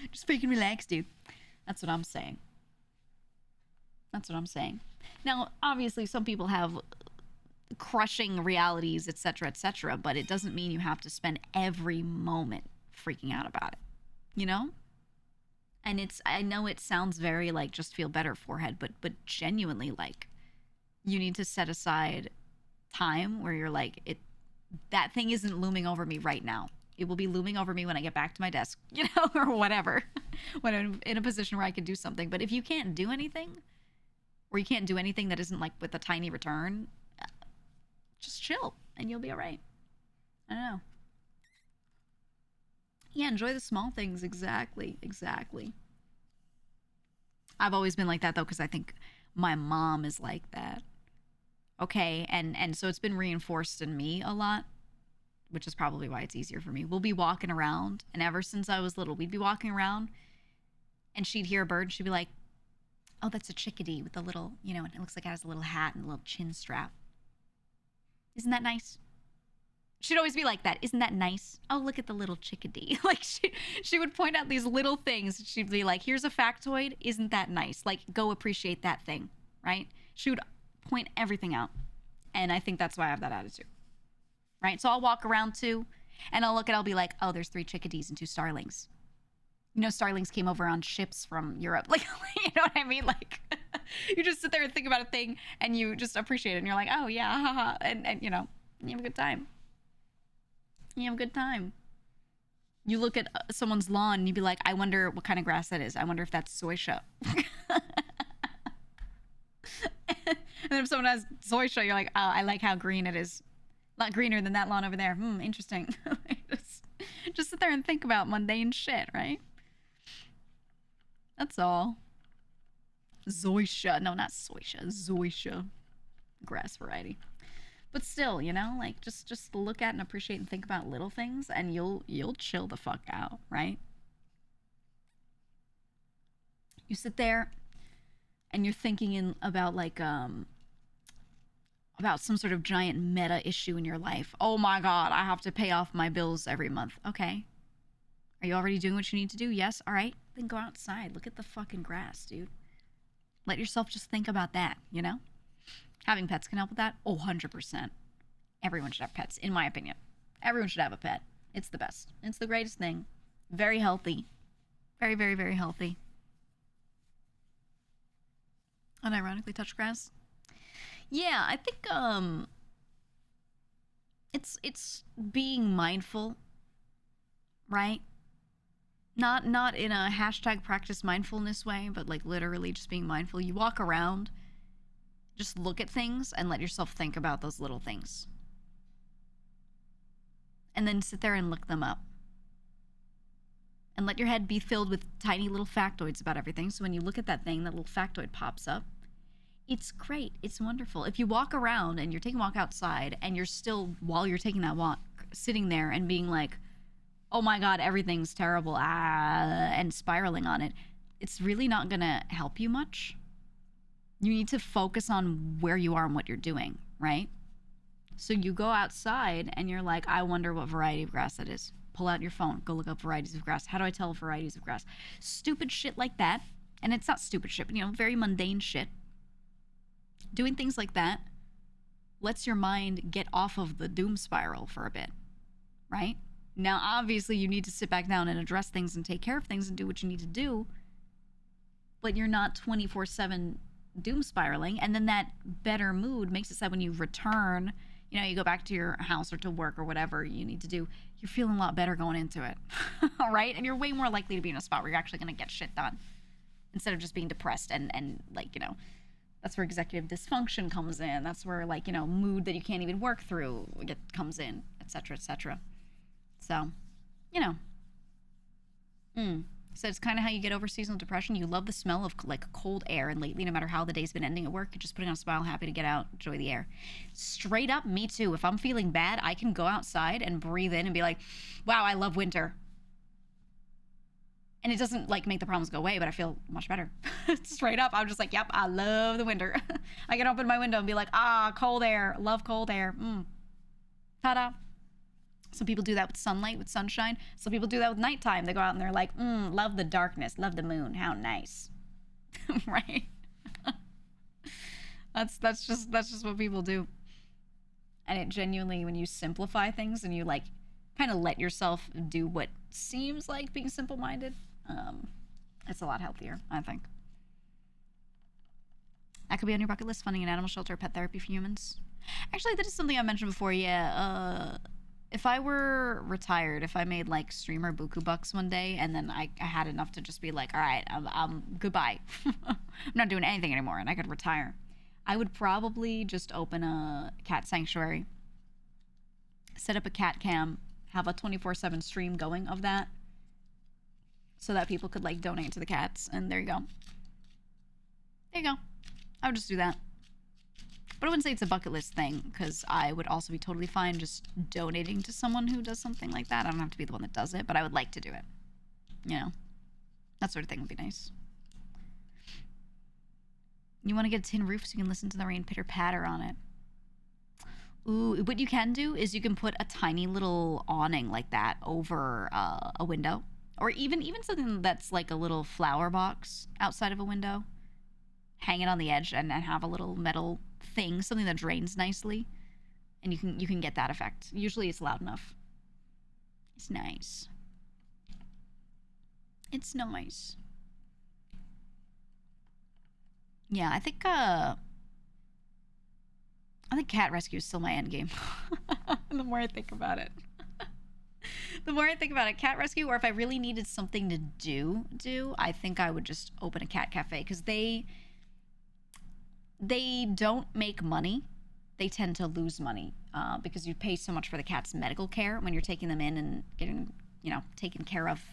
Just freaking relax, dude. That's what I'm saying. That's what I'm saying. Now, obviously, some people have crushing realities, etc., but it doesn't mean you have to spend every moment freaking out about it. You know? And I know it sounds very like just feel better forehead, but genuinely like you need to set aside time where you're like, that thing isn't looming over me right now. It will be looming over me when I get back to my desk, you know, or whatever, when I'm in a position where I can do something. But if you can't do anything, or you can't do anything that isn't like with a tiny return, just chill and you'll be all right. I don't know. Yeah, enjoy the small things. Exactly. I've always been like that though, because I think my mom is like that. Okay, and so it's been reinforced in me a lot, which is probably why it's easier for me. We'll be walking around, and ever since I was little, we'd be walking around, and she'd hear a bird, and she'd be like, oh, that's a chickadee with a little, you know, and it looks like it has a little hat and a little chin strap. Isn't that nice? She'd always be like that. Isn't that nice? Oh, look at the little chickadee. Like she would point out these little things. She'd be like, here's a factoid. Isn't that nice? Like, go appreciate that thing, right? She would point everything out. And I think that's why I have that attitude, right? So I'll walk around too, and I'll be like, oh, there's 3 chickadees and 2 starlings. You know, starlings came over on ships from Europe. Like, you know what I mean? Like, you just sit there and think about a thing, and you just appreciate it, and you're like, oh, yeah, haha. And you know, you have a good time. You have a good time. You look at someone's lawn, and you'd be like, I wonder what kind of grass that is. I wonder if that's zoysia. And then if someone has zoysia, you're like, oh, I like how green it is. A lot greener than that lawn over there. Interesting. Just sit there and think about mundane shit, right? That's all. Zoysia. No, not zoysia. Zoysia. Grass variety. But still, you know, like just look at and appreciate and think about little things, and you'll chill the fuck out, right? You sit there and you're thinking about like about some sort of giant meta issue in your life. Oh my god, I have to pay off my bills every month. Okay. Are you already doing what you need to do? Yes. All right. Then go outside. Look at the fucking grass, dude. Let yourself just think about that, you know? Having pets can help with that. Oh, 100%. Everyone should have pets, in my opinion. Everyone should have a pet. It's the best. It's the greatest thing. Very healthy. Very, very, very healthy. Unironically touch grass. Yeah, I think it's being mindful, right? Not in a hashtag practice mindfulness way, but like literally just being mindful. You walk around, just look at things and let yourself think about those little things. And then sit there and look them up. And let your head be filled with tiny little factoids about everything. So when you look at that thing, that little factoid pops up. It's great. It's wonderful. If you walk around and you're taking a walk outside and you're still, while you're taking that walk, sitting there and being like, oh my God, everything's terrible, and spiraling on it, it's really not going to help you much. You need to focus on where you are and what you're doing, right? So you go outside and you're like, I wonder what variety of grass that is. Pull out your phone, go look up varieties of grass. How do I tell varieties of grass? Stupid shit like that. And it's not stupid shit, but very mundane shit. Doing things like that lets your mind get off of the doom spiral for a bit, right? Now, obviously, you need to sit back down and address things and take care of things and do what you need to do, but you're not 24/7 doom spiraling. And then that better mood makes it so that when you return, you go back to your house or to work or whatever you need to do, you're feeling a lot better going into it, all right? And you're way more likely to be in a spot where you're actually going to get shit done instead of just being depressed and that's where executive dysfunction comes in. That's where mood that you can't even work through comes in, etc., etc. So, So it's kind of how you get over seasonal depression. You love the smell of cold air, and lately, no matter how the day's been ending at work, you're just putting on a smile, happy to get out, enjoy the air. Straight up, me too. If I'm feeling bad, I can go outside and breathe in and be like, wow, I love winter. And it doesn't make the problems go away, but I feel much better. Straight up, I'm just like, yep, I love the winter. I can open my window and be like, cold air, love cold air. Ta-da. Some people do that with sunlight, with sunshine. Some people do that with nighttime. They go out and they're like, love the darkness, love the moon. How nice. Right? That's just what people do. And it genuinely, when you simplify things and you kind of let yourself do what seems like being simple-minded, it's a lot healthier, I think. That could be on your bucket list, funding an animal shelter or pet therapy for humans. Actually, that is something I mentioned before, yeah. If I were retired, if I made streamer buku bucks one day and then I had enough to just be like, all right, I'm goodbye. I'm not doing anything anymore and I could retire, I would probably just open a cat sanctuary, set up a cat cam, have a 24/7 stream going of that so that people could donate to the cats, and there you go. There you go. I would just do that. But I wouldn't say it's a bucket list thing, because I would also be totally fine just donating to someone who does something like that. I don't have to be the one that does it, but I would like to do it. That sort of thing would be nice. You want to get a tin roof so you can listen to the rain pitter-patter on it. Ooh, what you can do is you can put a tiny little awning like that over a window. Or even something that's like a little flower box outside of a window. Hang it on the edge and have a little metal thing, something that drains nicely. And you can get that effect. Usually it's loud enough. It's nice. It's nice. Yeah, I think cat rescue is still my end game. The more I think about it. Cat rescue, or if I really needed something to do, I think I would just open a cat cafe, because they don't make money. They tend to lose money because you pay so much for the cat's medical care when you're taking them in and getting, taken care of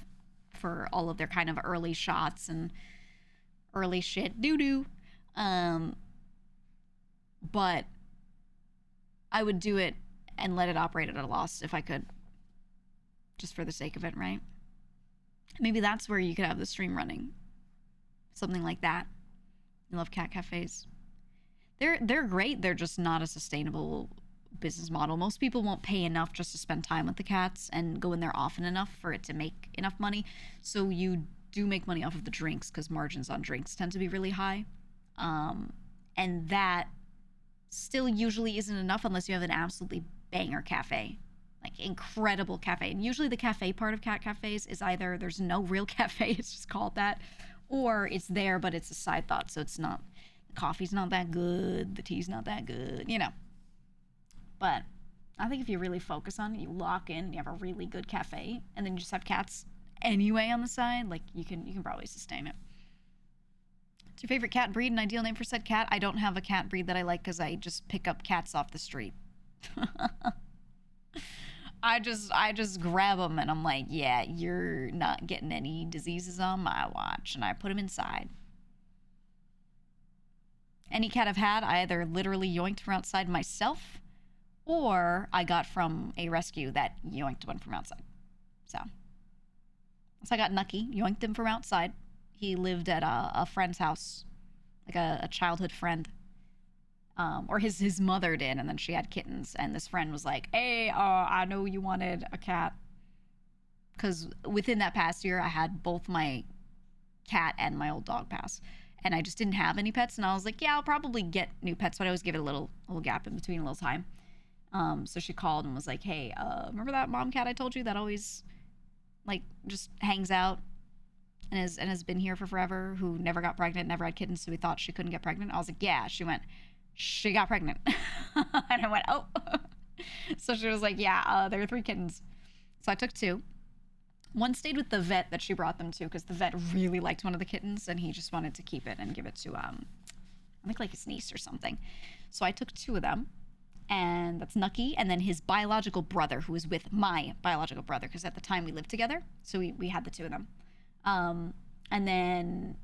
for all of their kind of early shots and early shit doo-doo. But I would do it and let it operate at a loss if I could, just for the sake of it, right? Maybe that's where you could have the stream running. Something like that. I love cat cafes. They're great. They're just not a sustainable business model. Most people won't pay enough just to spend time with the cats and go in there often enough for it to make enough money. So you do make money off of the drinks, because margins on drinks tend to be really high. Um, and that still usually isn't enough unless you have an absolutely banger cafe, like incredible cafe. And usually the cafe part of cat cafes is either there's no real cafe, it's just called that, or it's there but it's a side thought. So it's not, the coffee's not that good, the tea's not that good, you know. But I think if you really focus on it, you lock in, you have a really good cafe, and then you just have cats anyway on the side, like you can probably sustain it. What's your favorite cat breed and ideal name for said cat? I don't have a cat breed that I like because I just pick up cats off the street. I just grab them and I'm like, yeah, you're not getting any diseases on my watch, and I put them inside. Any cat I've had, I either literally yoinked from outside myself, or I got from a rescue that yoinked one from outside. So I got Nucky, yoinked him from outside. He lived at a friend's house, like a childhood friend. Or his mother did, and then she had kittens, and this friend was like, hey, I know you wanted a cat. Because within that past year, I had both my cat and my old dog pass. And I just didn't have any pets, and I was like, yeah, I'll probably get new pets, but I always give it a little gap in between, a little time. So she called and was like, hey, remember that mom cat I told you that always, like, just hangs out and has been here for forever, who never got pregnant, never had kittens, so we thought she couldn't get pregnant? I was like, yeah. She went, she got pregnant. And I went, oh. So she was like, yeah, there are 3 kittens. So I took 2. One stayed with the vet that she brought them to, because the vet really liked one of the kittens, and he just wanted to keep it and give it to, I think, like his niece or something. So I took 2 of them, and that's Nucky, and then his biological brother, who was with my biological brother, because at the time we lived together, so we had the 2 of them. And then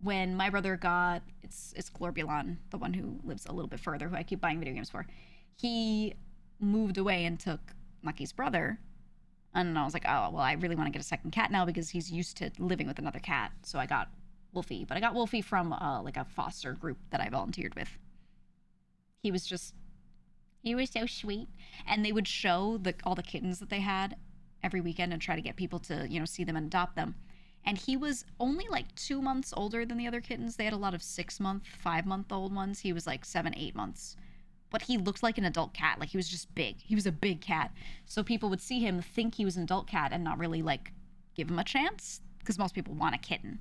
when my brother got, it's Glorbulon, the one who lives a little bit further, who I keep buying video games for, he moved away and took Lucky's brother. And I was like, oh, well, I really want to get a second cat now because he's used to living with another cat. So I got Wolfie. But I got Wolfie from like a foster group that I volunteered with. He was so sweet. And they would show all the kittens that they had every weekend and try to get people to, see them and adopt them. And he was only like 2 months older than the other kittens. They had a lot of 6-month, 5-month-old ones. He was like 7, 8 months. But he looked like an adult cat. Like, he was just big. He was a big cat. So people would see him, think he was an adult cat, and not really, like, give him a chance. Because most people want a kitten.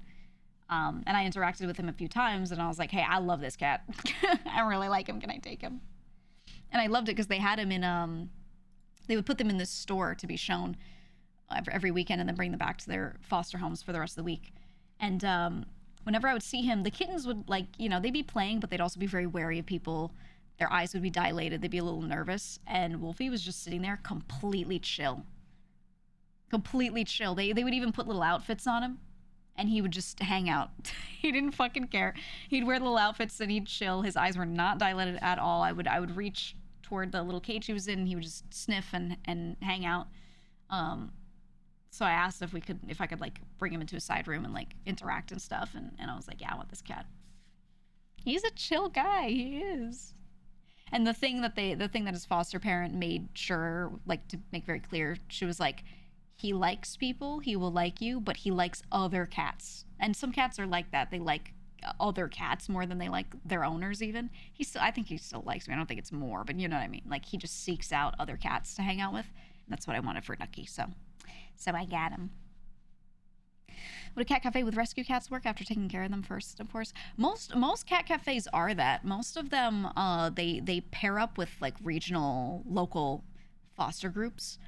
And I interacted with him a few times, and I was like, hey, I love this cat. I really like him. Can I take him? And I loved it because they had him in, they would put them in this store to be shown every weekend and then bring them back to their foster homes for the rest of the week. And whenever I would see him, the kittens would, like, they'd be playing, but they'd also be very wary of people. Their eyes would be dilated. They'd be a little nervous. And Wolfie was just sitting there completely chill. Completely chill. They would even put little outfits on him, and he would just hang out. He didn't fucking care. He'd wear little outfits and he'd chill. His eyes were not dilated at all. I would reach toward the little cage he was in, and he would just sniff and hang out. So I asked if I could like bring him into a side room and like interact and stuff, and I was like, yeah, I want this cat. He's a chill guy. He is. And the thing that his foster parent made sure, like, to make very clear, she was like, he likes people, he will like you, but he likes other cats. And some cats are like that. They like other cats more than they like their owners even. I think he still likes me. I don't think it's more, but you know what I mean? Like, he just seeks out other cats to hang out with. And that's what I wanted for Nucky, so I got him. Would a cat cafe with rescue cats work after taking care of them first, of course? Most cat cafes are that. Most of them, they pair up with, like, regional, local foster groups,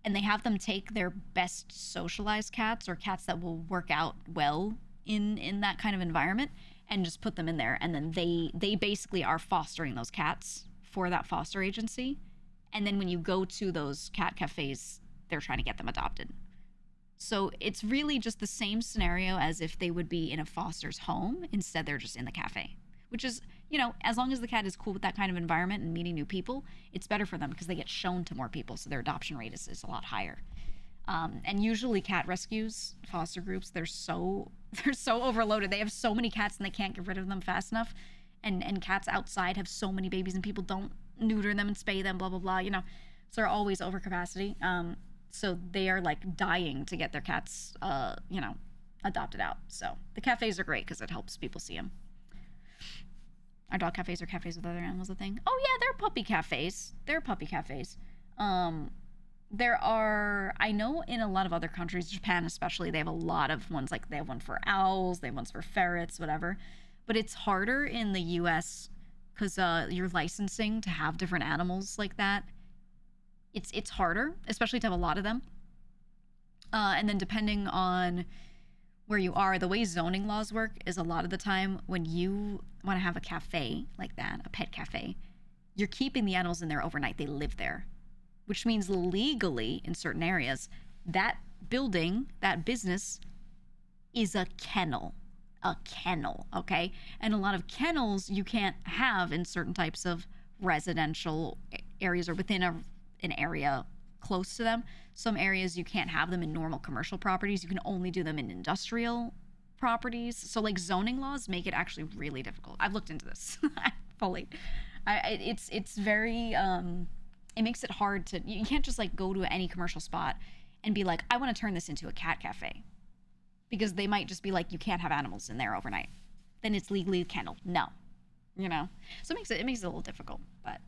and they have them take their best socialized cats or cats that will work out well in that kind of environment and just put them in there. And then they basically are fostering those cats for that foster agency. And then when you go to those cat cafes, they're trying to get them adopted. So it's really just the same scenario as if they would be in a foster's home. Instead, they're just in the cafe, which is, as long as the cat is cool with that kind of environment and meeting new people, it's better for them because they get shown to more people. So their adoption rate is a lot higher. And usually cat rescues, foster groups, they're so overloaded. They have so many cats and they can't get rid of them fast enough. And cats outside have so many babies and people don't neuter them and spay them, blah, blah, blah, So they're always over capacity. So they are like dying to get their cats, adopted out. So the cafes are great because it helps people see them. Are dog cafes or cafes with other animals a thing? Oh yeah, they're puppy cafes. They're puppy cafes. Um, there are, I know in a lot of other countries, Japan especially, they have a lot of ones, like they have one for owls, they have ones for ferrets, whatever. But it's harder in the US because you're licensing to have different animals like that. It's harder, especially to have a lot of them. And then depending on where you are, the way zoning laws work is a lot of the time when you want to have a cafe like that, a pet cafe, you're keeping the animals in there overnight. They live there, which means legally in certain areas, that building, that business is a kennel. A kennel, okay? And a lot of kennels you can't have in certain types of residential areas or within an area close to them. Some areas you can't have them in normal commercial properties. You can only do them in industrial properties. So like zoning laws make it actually really difficult. I've looked into this fully. It's very it makes it hard to, you can't just like go to any commercial spot and be like, I want to turn this into a cat cafe, because they might just be like, you can't have animals in there overnight. Then it's legally kennel. No, you know. So it makes it a little difficult, but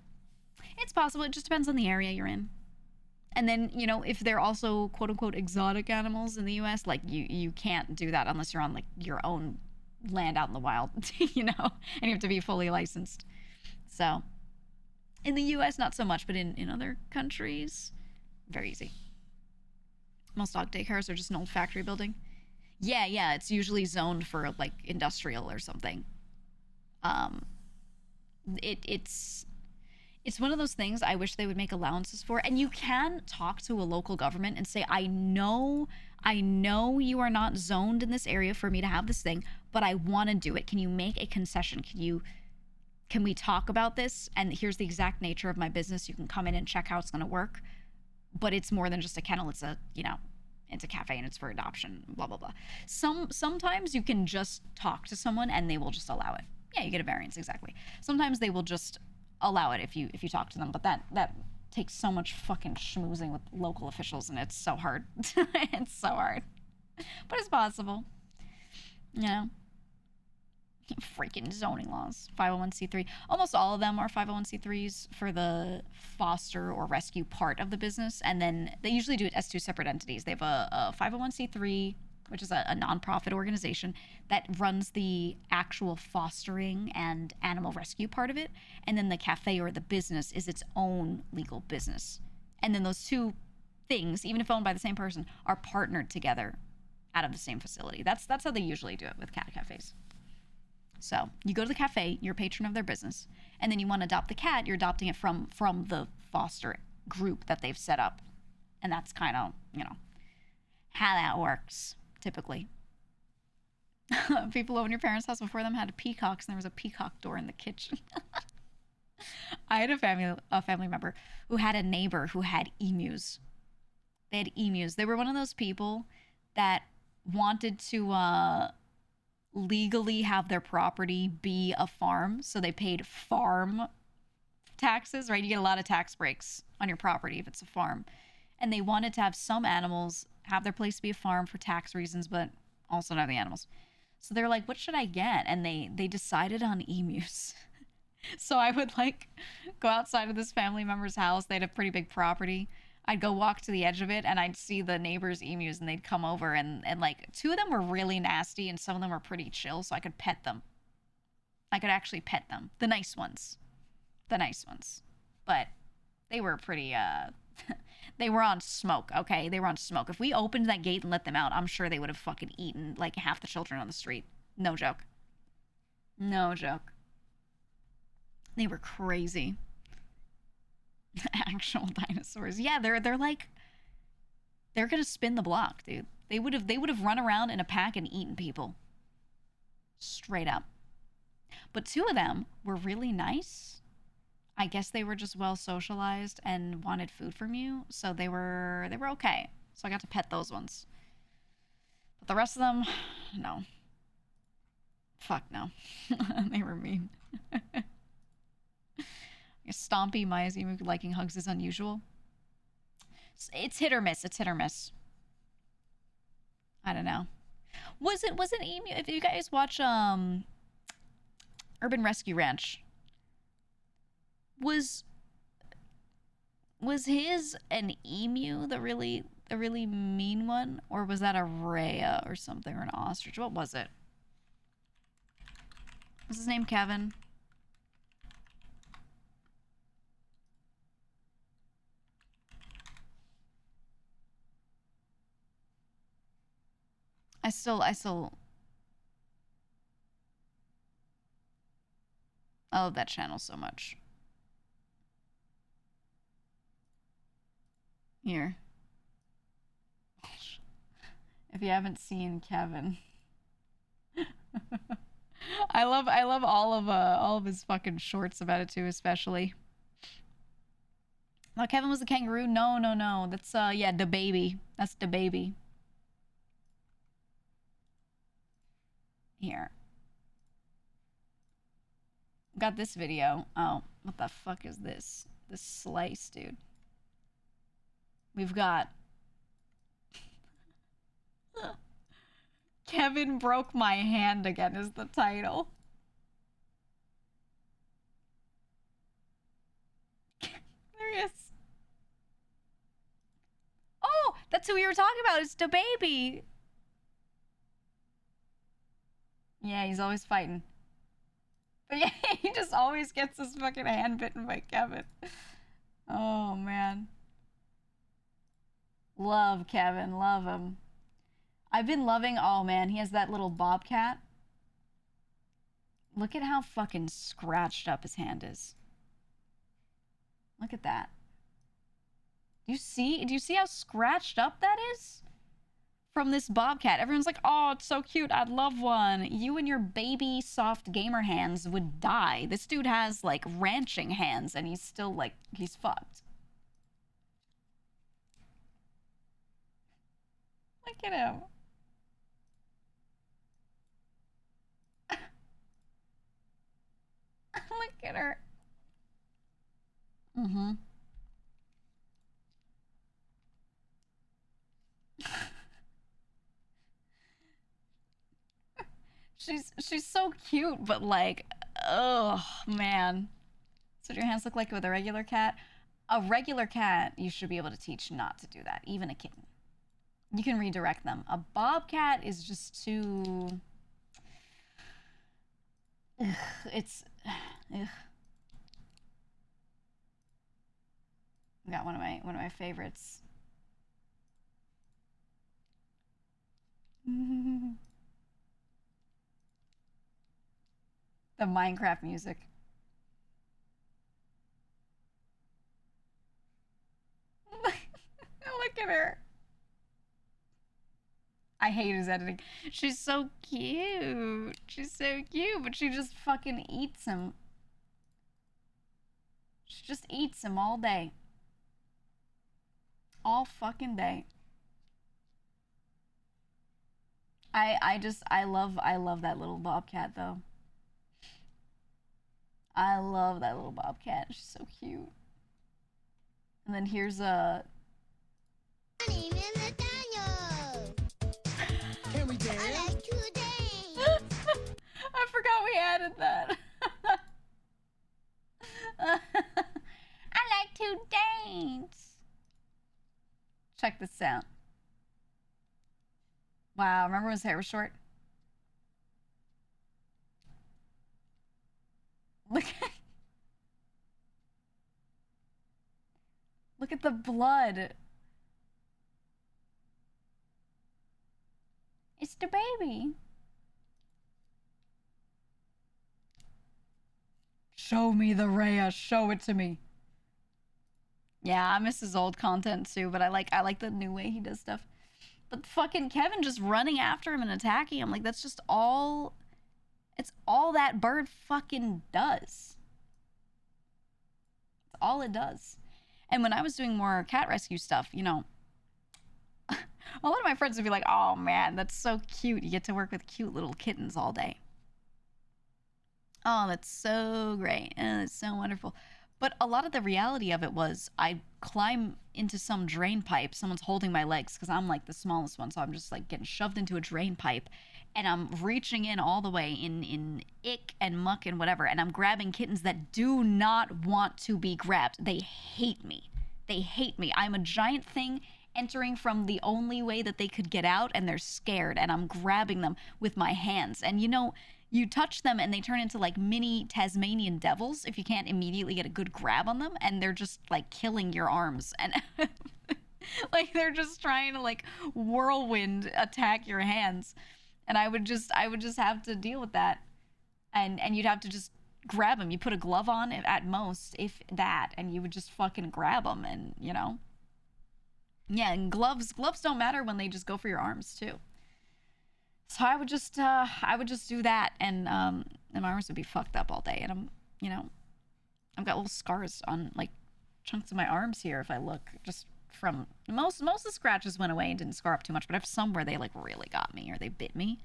it's possible. It just depends on the area you're in. And then, you know, if they're also quote unquote exotic animals in the US, like you can't do that unless you're on like your own land out in the wild, you know, and you have to be fully licensed. So in the US, not so much, but in other countries, very easy. Most dog daycares are just an old factory building. Yeah, yeah, it's usually zoned for like industrial or something. Um, it's one of those things I wish they would make allowances for. And you can talk to a local government and say, I know you are not zoned in this area for me to have this thing, but I want to do it. Can you make a concession? Can we talk about this? And here's the exact nature of my business. You can come in and check how it's going to work. But it's more than just a kennel. It's a, you know, it's a cafe and it's for adoption, blah blah blah. Sometimes you can just talk to someone and they will just allow it. Yeah, you get a variance, exactly. Sometimes they will just allow it if you talk to them, but that takes so much fucking schmoozing with local officials, and it's so hard. It's so hard, but it's possible. You know, freaking zoning laws. 501c3. Almost all of them are 501c3s for the foster or rescue part of the business. And then they usually do it as two separate entities. They have a 501c3, which is a nonprofit organization that runs the actual fostering and animal rescue part of it. And then the cafe or the business is its own legal business. And then those two things, even if owned by the same person, are partnered together out of the same facility. That's how they usually do it with cat cafes. So you go to the cafe, you're a patron of their business, and then you want to adopt the cat, you're adopting it from the foster group that they've set up. And that's kind of, you know, how that works, typically. People over in your parents' house before them had peacocks, and there was a peacock door in the kitchen. I had a family member who had a neighbor who had emus. They had emus. They were one of those people that wanted to legally have their property be a farm, so they paid farm taxes, right? You get a lot of tax breaks on your property if it's a farm. And they wanted to have some animals have their place be a farm for tax reasons, but also not the animals. So they're like, what should I get? And they decided on emus. So I would like go outside of this family member's house. They had a pretty big property. I'd go walk to the edge of it and I'd see the neighbors' emus, and they'd come over, and like two of them were really nasty and some of them were pretty chill, so I could pet them. I could actually pet them. The nice ones. The nice ones. But they were pretty they were on smoke, okay? They were on smoke. If we opened that gate and let them out, I'm sure they would have fucking eaten like half the children on the street. No joke. No joke. They were crazy. Actual dinosaurs. Yeah, they're like, they're gonna spin the block, dude. They would have run around in a pack and eaten people. Straight up. But two of them were really nice. I guess they were just well socialized and wanted food from you, so they were okay. So I got to pet those ones. But the rest of them, no. Fuck no. They were mean. Stompy Myazimu liking hugs is unusual. It's hit or miss. It's hit or miss. I don't know. Was it emu? If you guys watch Urban Rescue Ranch. Was his an emu, the really mean one, or was that a rhea or something, or an ostrich? What was it? Was his name Kevin? I still I love that channel so much. Here. If you haven't seen Kevin. I love all of his fucking shorts about it too, especially. Oh, Kevin was the kangaroo? No. That's yeah, the baby. That's the baby. Here. Got this video. Oh, what the fuck is this? This slice, dude. We've got Kevin broke my hand again is the title. There he is. Oh, that's who we were talking about. It's the baby. Yeah, he's always fighting. But yeah, he just always gets his fucking hand bitten by Kevin. Oh, man. Love Kevin. Love him. I've been loving... Oh, man. He has that little bobcat. Look at how fucking scratched up his hand is. Look at that. Do you see how scratched up that is? From this bobcat. Everyone's like, oh, it's so cute. I'd love one. You and your baby soft gamer hands would die. This dude has, like, ranching hands, and he's still, like, he's fucked. Look at him. Look at her. Mm-hmm. She's so cute, but like, oh man. So do your hands look like with a regular cat? A regular cat, you should be able to teach not to do that. Even a kitten. You can redirect them. A bobcat is just too... Ugh, it's... Ugh. Got one of my favorites. The Minecraft music. Look at her. I hate his editing. She's so cute. She's so cute, but she just fucking eats him. She just eats him all day. All fucking day. I love that little bobcat though. I love that little bobcat. She's so cute. And then here's a... My name is Nathaniel. Can we dance? I like to dance. I forgot we added that. I like to dance. Check this out. Wow, remember when his hair was short? Look at the blood. It's the baby. Show me the Rhea. Show it to me. Yeah, I miss his old content too, but I like the new way he does stuff. But fucking Kevin just running after him and attacking him, like that's just all... It's all that bird fucking does. It's all it does. And when I was doing more cat rescue stuff, you know, a lot of my friends would be like, oh man, that's so cute. You get to work with cute little kittens all day. Oh, that's so great. Oh, that's so wonderful. But a lot of the reality of it was I climb into some drain pipe. Someone's holding my legs because I'm like the smallest one, so I'm just like getting shoved into a drain pipe, and I'm reaching in all the way in ick and muck and whatever, and I'm grabbing kittens that do not want to be grabbed. They hate me. They hate me. I'm a giant thing entering from the only way that they could get out, and they're scared, and I'm grabbing them with my hands. And you touch them and they turn into like mini Tasmanian devils if you can't immediately get a good grab on them, and they're just like killing your arms, and like they're just trying to like whirlwind attack your hands. And I would just have to deal with that, and you'd have to just grab them. You put a glove on at most, if that, and you would just fucking grab them, and yeah, and gloves don't matter when they just go for your arms too. So I would just do that, and my arms would be fucked up all day, and you know I've got little scars on like chunks of my arms here. If I look, just from most of the scratches went away and didn't scar up too much, but I have some where they like really got me or they bit me.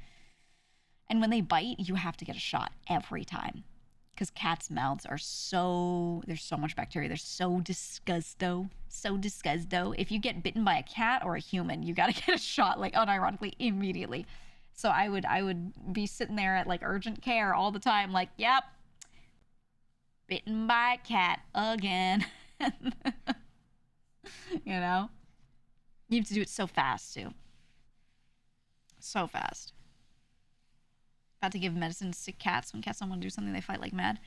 And when they bite, you have to get a shot every time, because cats' mouths are there's so much bacteria. They're so disgusto, so disgusto. If you get bitten by a cat or a human, you gotta get a shot, like unironically, immediately. So I would be sitting there at like urgent care all the time, like, yep, bitten by a cat again. you know, you have to do it so fast too, so fast. About to give medicine to sick cats. When cats don't want to do something, they fight like mad.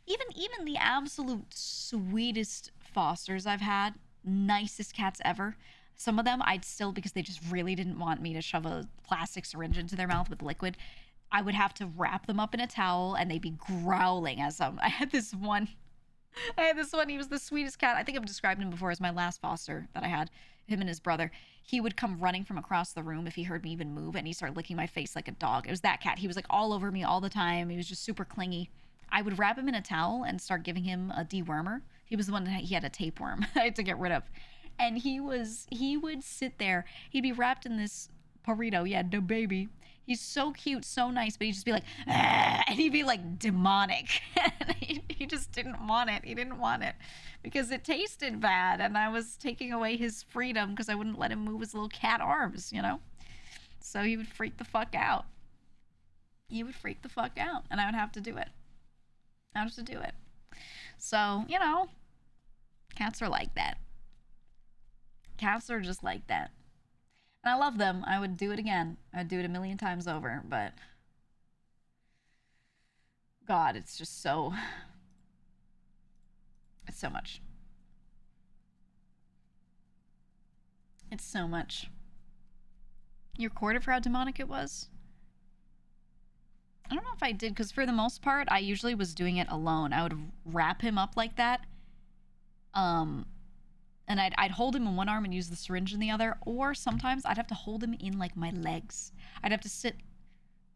Even the absolute sweetest fosters I've had, nicest cats ever. Some of them I'd still, because they just really didn't want me to shove a plastic syringe into their mouth with liquid, I would have to wrap them up in a towel, and they'd be growling as I had this one. He was the sweetest cat. I think I've described him before as my last foster that I had, him and his brother. He would come running from across the room if he heard me even move, and he started licking my face like a dog. It was that cat. He was like all over me all the time. He was just super clingy. I would wrap him in a towel and start giving him a dewormer. He was the one that he had a tapeworm I had to get rid of. And he would sit there. He'd be wrapped in this burrito. Yeah, the baby. He's so cute, so nice, but he'd just be like, "Ah," and he'd be like demonic. And he just didn't want it. He didn't want it because it tasted bad, and I was taking away his freedom because I wouldn't let him move his little cat arms. So he would freak the fuck out. He would freak the fuck out, and I would have to do it. I would have to do it. So, cats are like that. Cats are just like that. And I love them. I would do it again. I'd do it a million times over, but God, it's just it's so much. It's so much. You recorded for how demonic it was? I don't know if I did, because for the most part, I usually was doing it alone. I would wrap him up like that. And I'd hold him in one arm and use the syringe in the other, or sometimes I'd have to hold him in like my legs. I'd have to sit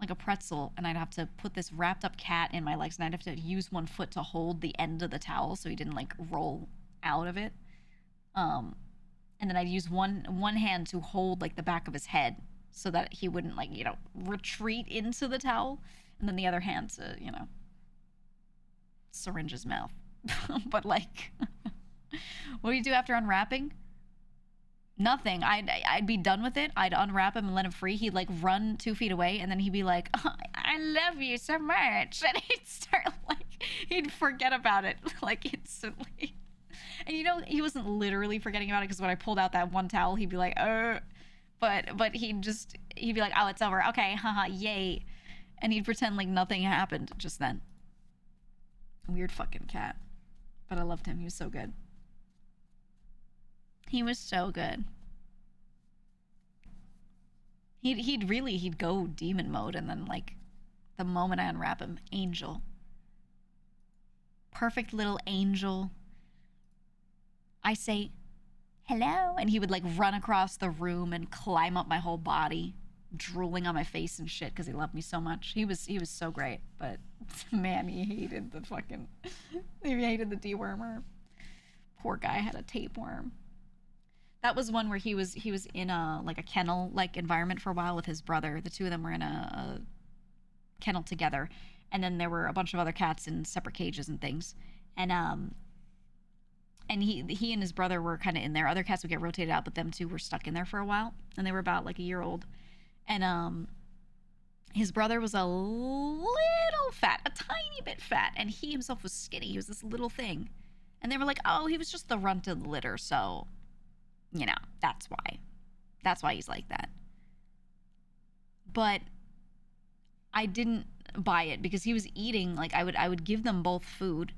like a pretzel, and I'd have to put this wrapped up cat in my legs, and I'd have to use one foot to hold the end of the towel so he didn't like roll out of it. And then I'd use one hand to hold like the back of his head so that he wouldn't like retreat into the towel, and then the other hand to syringe his mouth. But like what do you do after unwrapping? Nothing. I'd be done with it. I'd unwrap him and let him free. He'd like run 2 feet away, and then he'd be like, "Oh, I love you so much," and he'd start like he'd forget about it like instantly. And he wasn't literally forgetting about it, because when I pulled out that one towel, he'd be like, but he'd be like, "Oh, it's over. Okay, haha, yay," and he'd pretend like nothing happened just then. Weird fucking cat, but I loved him. He was so good. He was so good. He'd go demon mode, and then like the moment I unwrap him, angel. Perfect little angel. I say, "Hello," and he would like run across the room and climb up my whole body, drooling on my face and shit because he loved me so much. He was so great, but man, he hated the dewormer. Poor guy had a tapeworm. That was one where he was in a like a kennel like environment for a while with his brother. The two of them were in a kennel together, and then there were a bunch of other cats in separate cages and things. And And he and his brother were kind of in there. Other cats would get rotated out, but them two were stuck in there for a while, and they were about like a year old. And his brother was a little fat, a tiny bit fat, and he himself was skinny. He was this little thing. And they were like, oh, he was just the runt of the litter, so, that's why. That's why he's like that. But I didn't buy it because he was eating, like, I would give them both food.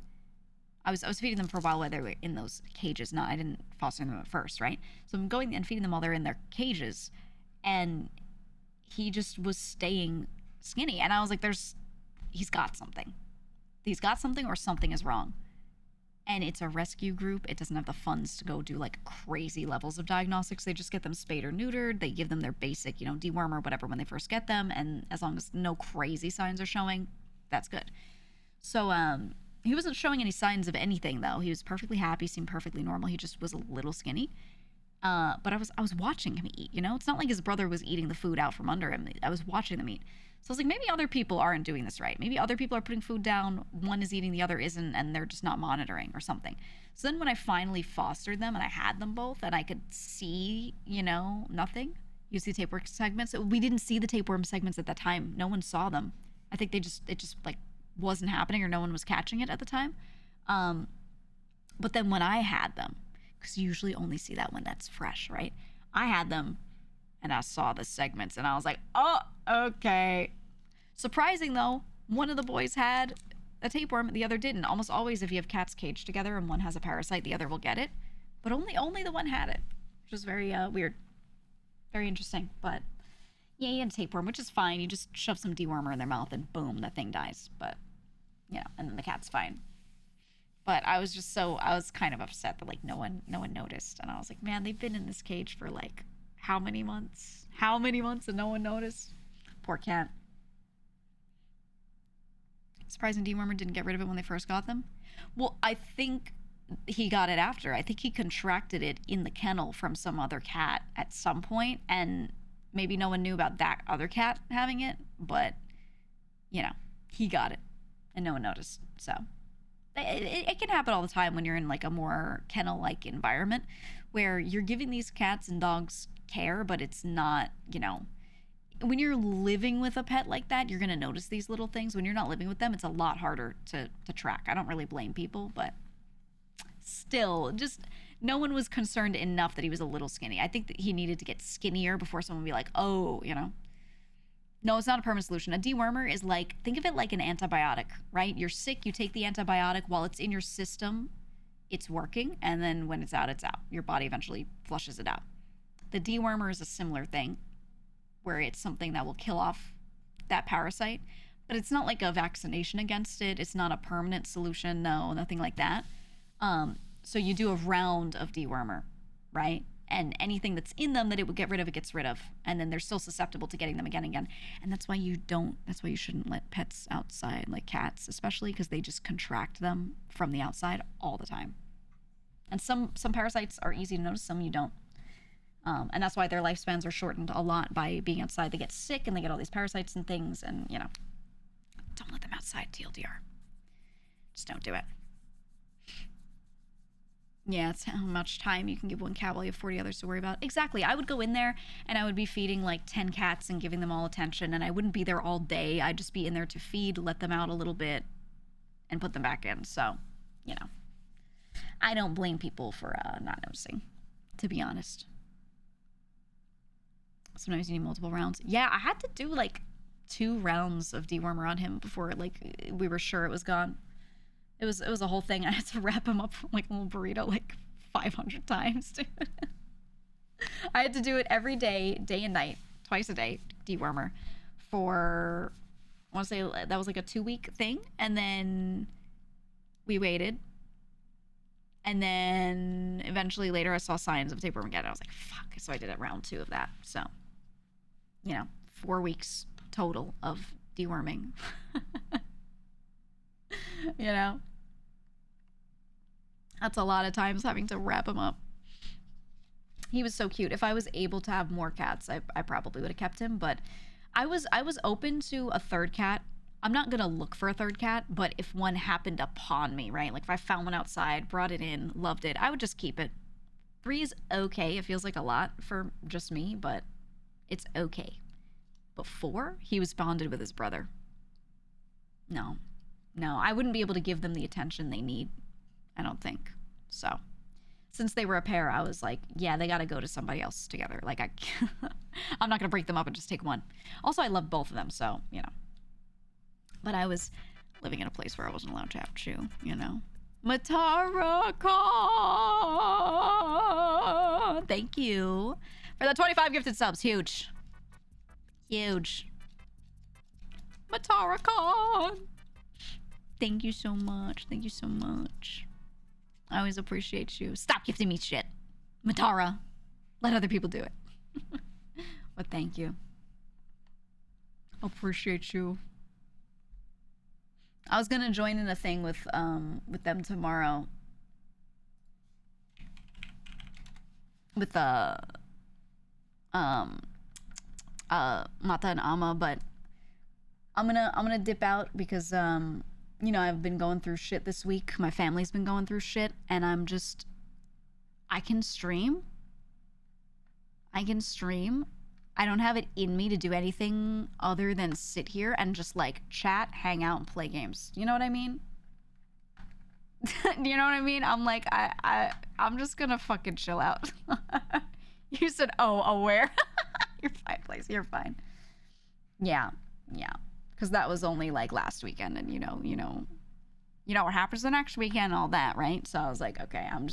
I was feeding them for a while they were in those cages. I didn't foster them at first, right? So I'm going and feeding them while they're in their cages, and he just was staying skinny. And I was like, he's got something. He's got something, or something is wrong. And it's a rescue group. It doesn't have the funds to go do like crazy levels of diagnostics. They just get them spayed or neutered. They give them their basic, deworm or whatever when they first get them. And as long as no crazy signs are showing, that's good. So he wasn't showing any signs of anything, though. He was perfectly happy, seemed perfectly normal. He just was a little skinny. But I was watching him eat, It's not like his brother was eating the food out from under him. I was watching them eat. So I was like, maybe other people aren't doing this right. Maybe other people are putting food down. One is eating, the other isn't, and they're just not monitoring or something. So then when I finally fostered them and I had them both and I could see, nothing, you see tapeworm segments. We didn't see the tapeworm segments at that time. No one saw them. I think it just like wasn't happening, or no one was catching it at the time. But then when I had them, because you usually only see that when that's fresh, right? I had them and I saw the segments and I was like, oh, okay. Surprising though, one of the boys had a tapeworm, the other didn't. Almost always if you have cats caged together and one has a parasite, the other will get it. But only the one had it, which was very weird. Very interesting. But yeah, he had a tapeworm, which is fine. You just shove some dewormer in their mouth and boom, the thing dies. But, and then the cat's fine. But I was kind of upset that like no one noticed. And I was like, man, they've been in this cage for like how many months and no one noticed? Poor cat. Surprising dewormer didn't get rid of it when they first got them. Well, I think he got it after. I think he contracted it in the kennel from some other cat at some point, and maybe no one knew about that other cat having it, but he got it and no one noticed. So it can happen all the time when you're in like a more kennel-like environment where you're giving these cats and dogs care, but it's not, when you're living with a pet like that, you're going to notice these little things. When you're not living with them, it's a lot harder to track. I don't really blame people, but still, just no one was concerned enough that he was a little skinny. I think that he needed to get skinnier before someone would be like, oh, No, it's not a permanent solution. A dewormer is like, think of it like an antibiotic, right? You're sick, you take the antibiotic. While it's in your system, it's working. And then when it's out, it's out. Your body eventually flushes it out. The dewormer is a similar thing, where it's something that will kill off that parasite. But it's not like a vaccination against it. It's not a permanent solution. No, nothing like that. So you do a round of dewormer, right? And anything that's in them that it would get rid of, it gets rid of. And then they're still susceptible to getting them again and again. And that's why you shouldn't let pets outside, like cats especially, because they just contract them from the outside all the time. And some parasites are easy to notice, some you don't. And that's why their lifespans are shortened a lot by being outside. They get sick and they get all these parasites and things, and don't let them outside, TLDR. Just don't do it. Yeah, it's how much time you can give one cat while you have 40 others to worry about. Exactly. I would go in there and I would be feeding like 10 cats and giving them all attention, and I wouldn't be there all day. I'd just be in there to feed, let them out a little bit, and put them back in. So, I don't blame people for not noticing, to be honest. Sometimes you need multiple rounds. Yeah, I had to do like 2 rounds of dewormer on him before like we were sure it was gone. It was a whole thing. I had to wrap him up like a little burrito like 500 times, dude. I had to do it every day, day and night, twice a day, dewormer, for, I want to say that was like a 2-week thing. And then we waited. And then eventually later I saw signs of tapeworm again. I was like, fuck. So I did it round 2 of that. So, 4 weeks total of deworming. That's a lot of times having to wrap him up. He was so cute. If I was able to have more cats, I probably would have kept him, but I was open to a 3rd cat. I'm not gonna look for a third cat, but if one happened upon me, right? Like if I found one outside, brought it in, loved it, I would just keep it. 3 is okay. It feels like a lot for just me, but it's okay. But 4, he was bonded with his brother. No, no, I wouldn't be able to give them the attention they need, I don't think. So, since they were a pair, I was like, yeah, they gotta go to somebody else together. Like, I'm not gonna break them up and just take one. Also, I love both of them, so, you know. But I was living in a place where I wasn't allowed to have Chew, you know. Matara Khan! Thank you for the 25 gifted subs. Huge. Huge. Matara Khan! Thank you so much. Thank you so much. I always appreciate you. Stop gifting me shit. Matara. Let other people do it. But thank you. Appreciate you. I was gonna join in a thing with them tomorrow. With Mata and Ama, but I'm gonna dip out because you know, I've been going through shit this week. My family's been going through shit, and I can stream. I don't have it in me to do anything other than sit here and just like chat, hang out, and play games. You know what I mean? You know what I mean? I'm like, I'm just gonna fucking chill out. You said, oh, aware. You're fine, please. You're fine. Yeah. Because that was only like last weekend, and you know what happens the next weekend and all that, right? So I was like, okay, I'm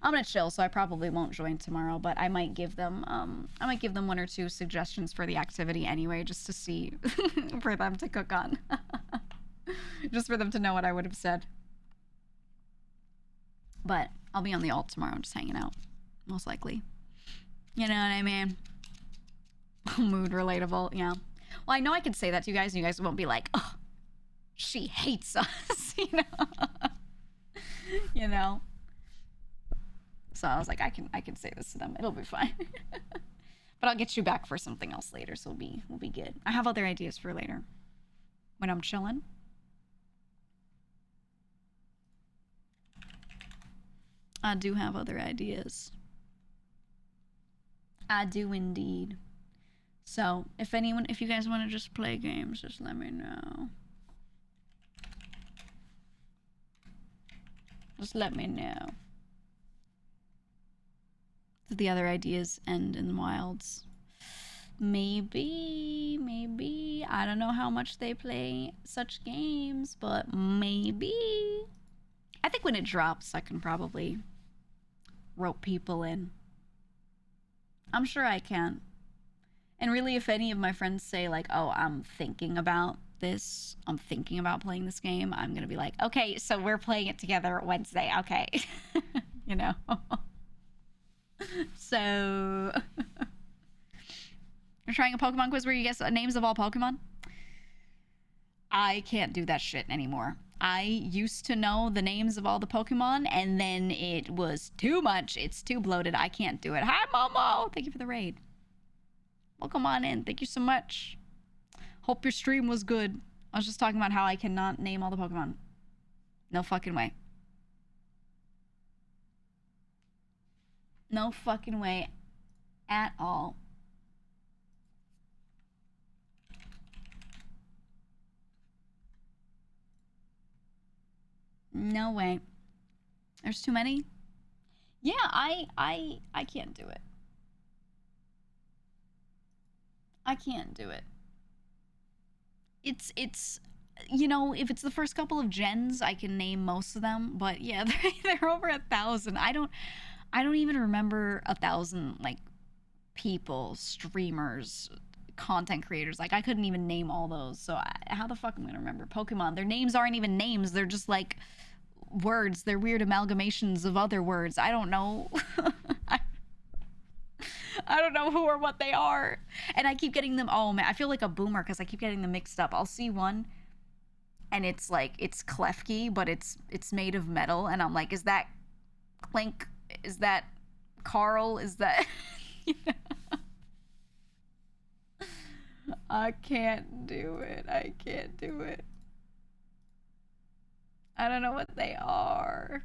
gonna chill. So I probably won't join tomorrow, but I might give them 1 or 2 suggestions for the activity anyway, just to see for them to cook on, just for them to know what I would have said. But I'll be on the alt tomorrow, just hanging out, most likely. You know what I mean? Mood relatable, yeah. Well, I know I could say that to you guys, and you guys won't be like, oh, she hates us, you know? You know? So I was like, I can say this to them. It'll be fine. But I'll get you back for something else later, so we'll be good. I have other ideas for later. When I'm chilling. I do have other ideas. I do indeed. So, if you guys want to just play games, just let me know. Just let me know. Did the other ideas end in the wilds? Maybe. I don't know how much they play such games, but maybe. I think when it drops, I can probably rope people in. I'm sure I can. And really, if any of my friends say like, oh, I'm thinking about this, I'm thinking about playing this game, I'm gonna be like, okay, so we're playing it together Wednesday, okay. You know? So you're trying a Pokemon quiz where you guess names of all Pokemon? I can't do that shit anymore. I used to know the names of all the Pokemon, and then it was too much. It's too bloated. I can't do it. Hi, Momo! Thank you for the raid. Welcome on in. Thank you so much. Hope your stream was good. I was just talking about how I cannot name all the Pokemon. No fucking way. No fucking way at all. No way. There's too many? Yeah, I can't do it. I can't do it. It's you know, if it's the first couple of gens, I can name most of them, but yeah, they're over 1,000. I don't even remember 1,000 like people, streamers, content creators. Like I couldn't even name all those. So how the fuck am I gonna remember Pokemon? Their names aren't even names. They're just like words. They're weird amalgamations of other words. I don't know. I don't know who or what they are. And I keep getting them. Oh man, I feel like a boomer because I keep getting them mixed up. I'll see one and it's like, it's Klefki, but it's made of metal. And I'm like, is that Clink? Is that Carl? Is that... You know? I can't do it. I can't do it. I don't know what they are.